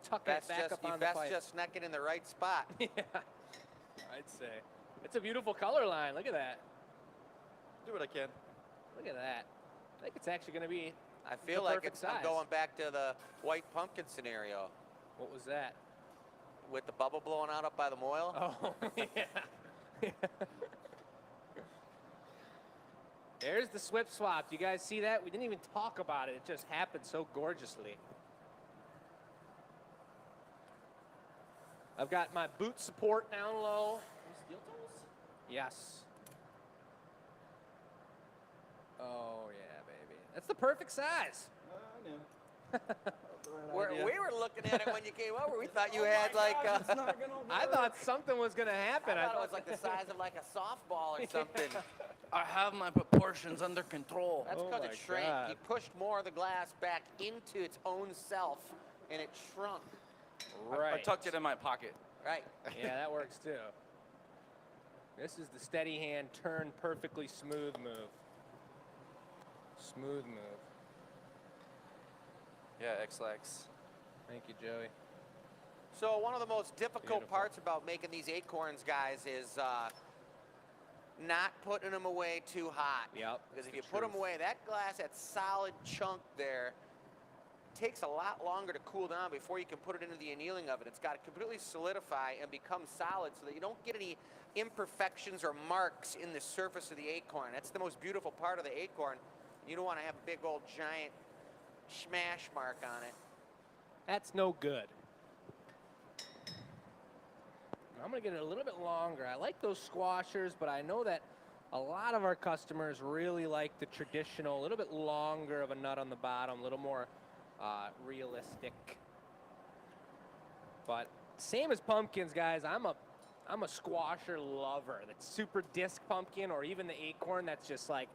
Tuck Best it back just, up you on the best pipe. just snuck it in the right spot. Yeah, I'd say. It's a beautiful color line. Look at that. Do what I can. Look at that. I think it's actually going to be I feel the like perfect it's, I'm size. going back to the white pumpkin scenario What was that? with the bubble blowing out up by the moil. Oh, yeah. There's the swip swap. You guys see that? We didn't even talk about it. It just happened so gorgeously. I've got my boot support down low. Steel toes? Yes. Oh, yeah, baby. That's the perfect size. I knew. We were looking at it when you came over. We thought you had like. It's not gonna work. I thought something was going to happen. I thought it was like the size of like a softball or something. I have my proportions under control. That's Oh because my it shrank. God. He pushed more of the glass back into its own self, and it shrunk. Right. I tucked it in my pocket. Right. Yeah, that works too. This is the steady hand, turn perfectly smooth move. Smooth move. Yeah, X-Lax. Thank you, Joey. So one of the most difficult Beautiful. parts about making these acorns, guys, is not putting them away too hot. Yep. Because that's if you the put them truth. away, that glass, that solid chunk there, takes a lot longer to cool down before you can put it into the annealing oven. It's got to completely solidify and become solid so that you don't get any imperfections or marks in the surface of the acorn. That's the most beautiful part of the acorn. You don't want to have a big old giant smash mark on it. That's no good. I'm going to get it a little bit longer. I like those squashers, but I know that A lot of our customers really like the traditional, a little bit longer of a nut on the bottom, a little more realistic. But same as pumpkins, guys. I'm a squasher lover. That's super disc pumpkin, or even the acorn that's just like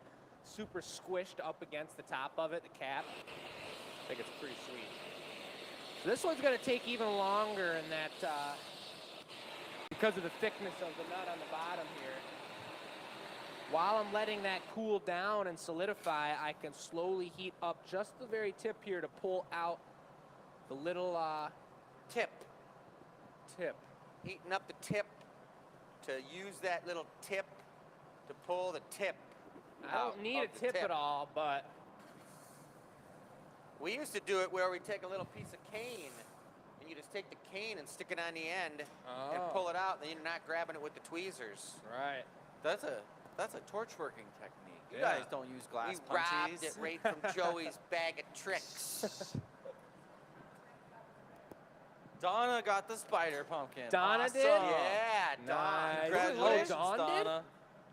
super squished up against the top of it, the cap. I think it's pretty sweet. So this one's gonna take even longer in that because of the thickness of the nut on the bottom here. While I'm letting that cool down and solidify, I can slowly heat up just the very tip here to pull out the little Tip. tip. Heating up the tip to use that little tip to pull the tip. I don't need a tip at all, but We used to do it where we take a little piece of cane and you just take the cane and stick it on the end and pull it out, and then you're not grabbing it with the tweezers. right. That's a torch working technique. You Yeah. guys don't use glass We robbed punchies. it right from Joey's bag of tricks. Donna got the spider pumpkin. Donna Awesome. did? Yeah, Don. Nice. Congratulations, Oh, Dawn did? Donna.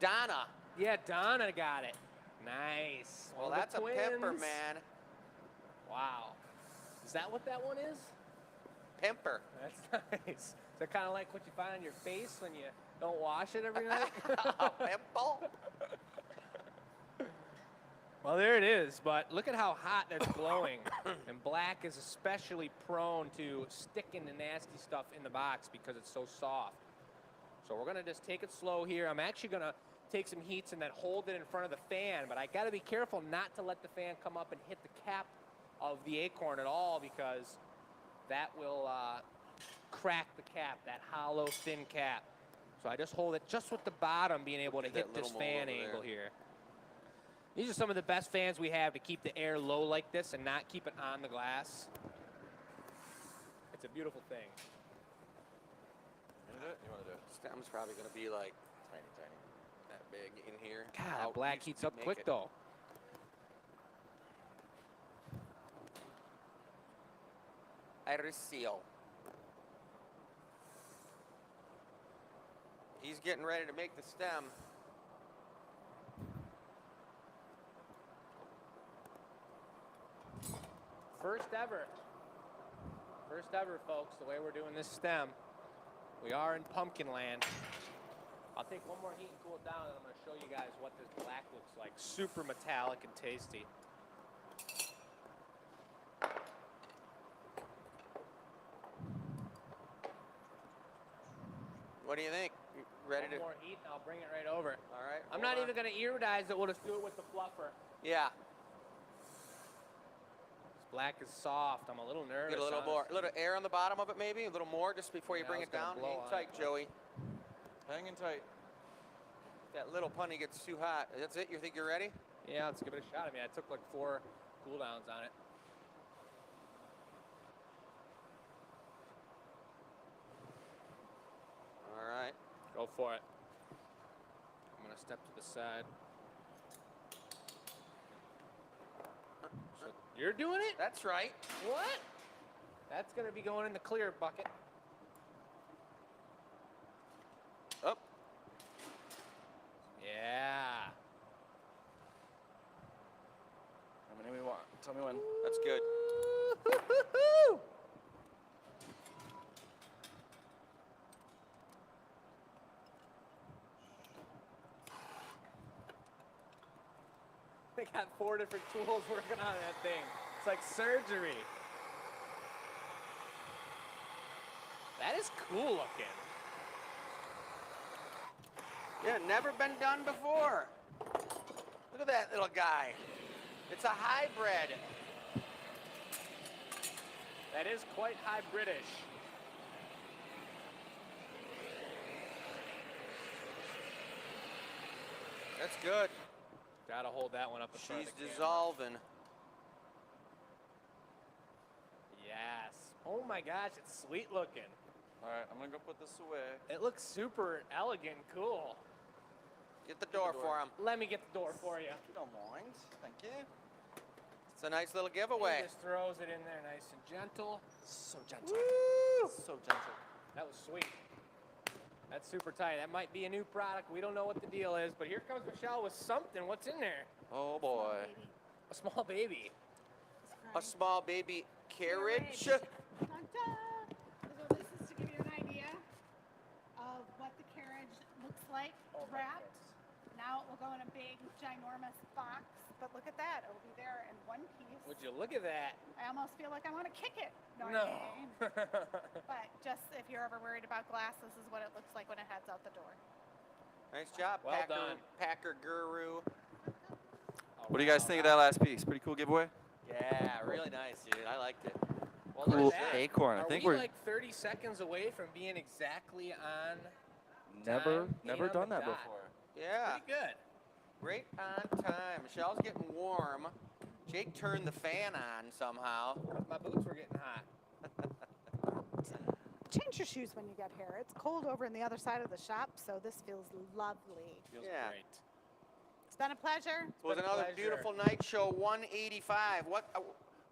Donna. Yeah, Donna got it. Nice. Well, One of that's the a pimper, twins. man. Wow. Is that what that one is? Pimper. That's nice. Is that kind of like what you find on your face when you don't wash it every night? A pimple? Well, there it is, but look at how hot that's glowing. And black is especially prone to sticking the nasty stuff in the box because it's so soft. So we're gonna just take it slow here. I'm actually gonna take some heats and then hold it in front of the fan, but I gotta be careful not to let the fan come up and hit the cap of the acorn at all, because that will crack the cap, that hollow, thin cap. So I just hold it just with the bottom being able to That hit this little fan mold over angle there. here. These are some of the best fans we have to keep the air low like this and not keep it on the glass. It's a beautiful thing. You wanna do it? You wanna do it? Stem's probably going to be like Tiny, tiny. that big in here. God, How that black used heats to up make quick it. though. Iris seal. He's getting ready to make the stem. First ever. First ever, folks, the way we're doing this stem. We are in pumpkin land. I'll take one more heat and cool it down, and I'm going to show you guys what this black looks like. Super metallic and tasty. What do you think? You ready One to? more heat, and I'll bring it right over. All right. I'm hold not on. even going to iridize it. We'll just do it with the fluffer. Yeah. This black is soft. I'm a little nervous. Get a little more, a honestly. little air on the bottom of it, maybe a little more, just before you Yeah, bring it's it gonna down. blow Hang on tight, it. Joey. Hanging tight. That little punny gets too hot. That's it. You think you're ready? Yeah, let's give it a shot. I mean, I took like 4 cool downs on it. All right. Go for it. I'm gonna step to the side. So you're doing it? That's right. What? That's gonna be going in the clear bucket. Up. Yeah. How many we want? Tell me when. That's good. Woo-hoo-hoo-hoo! They got 4 different tools working on that thing. It's like surgery. That is cool looking. Yeah, never been done before. Look at that little guy. It's a hybrid. That is quite high British. That's good. Gotta hold that one up in front She's of the camera. dissolving. Yes. Oh my gosh, it's sweet looking. All right, I'm gonna go put this away. It looks super elegant and cool. Get the door for him. Let me get the door for you. If you don't mind, thank you. It's a nice little He giveaway. just throws it in there nice and gentle. So gentle. Woo! So gentle. That was sweet. That's super tight. That might be a new product. We don't know what the deal is, but here comes Michelle with something. What's in there? Oh boy. Baby. A small baby. A small baby carriage. Dun, dun. So this is to give you an idea of what the carriage looks like Oh my wrapped. Now it will go in a big, ginormous box. But look at that. It will be there in one piece. Would you look at that? I almost feel like I want to kick it. No. No. I mean. But just if you're ever worried about glass, this is what it looks like when it heads out the door. Nice job, Well Packer, done. Packer Guru. What do you guys think of that last piece? Pretty cool giveaway. Yeah, really nice, dude. I liked it. Well, Cool look at that. acorn. I Are think we we're like 30 seconds away from being exactly on never time, being on done the that dot. before. Yeah, Pretty good. right on time. Michelle's getting warm. Jake turned the fan on somehow. My boots were getting hot. Change your shoes when you get here. It's cold over on the other side of the shop, so this feels lovely. Feels Yeah. great. It's been a pleasure. It was been a another pleasure. beautiful night show, 185. What's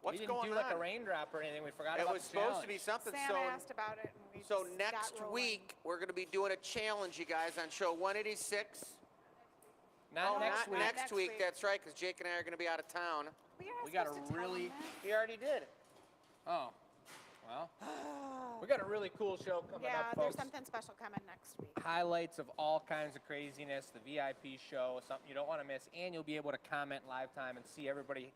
we didn't going do on? like a raindrop or anything. We forgot It about was the supposed to be challenge. something. Sam asked about it, and we So just next got rolling. week we're going to be doing a challenge, you guys, on show 186. Not Oh, next not week. next week. That's right, because Jake and I are going to be out of town. We got a supposed to tell really- him He already did. Oh, well, this. we got a really cool show coming Yeah, up, there's folks. something special coming next week. Highlights of all kinds of craziness, the VIP show, something you don't want to miss, and you'll be able to comment live time and see everybody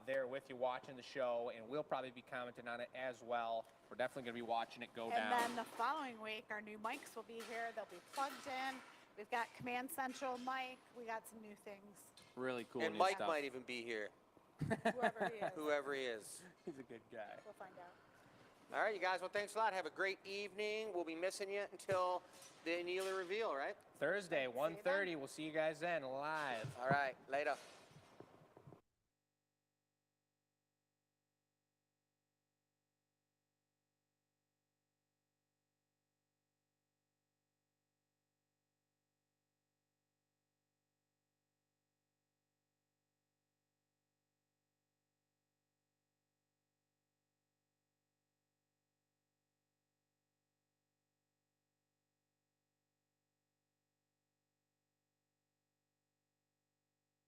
there with you watching the show, and we'll probably be commenting on it as well. We're definitely going to be watching it go And down. then the following week, our new mics will be here. They'll be plugged in. We've got Command Central mic. We got some new things. Really cool And new Mike stuff. might even be here, Whoever he is, whoever he is. He's a good guy. we'll find out. All right, you guys. Well, thanks a lot. Have a great evening. We'll be missing you until the annealer reveal, right? Thursday, then. 1:30. We'll see you guys then live. All right. Later.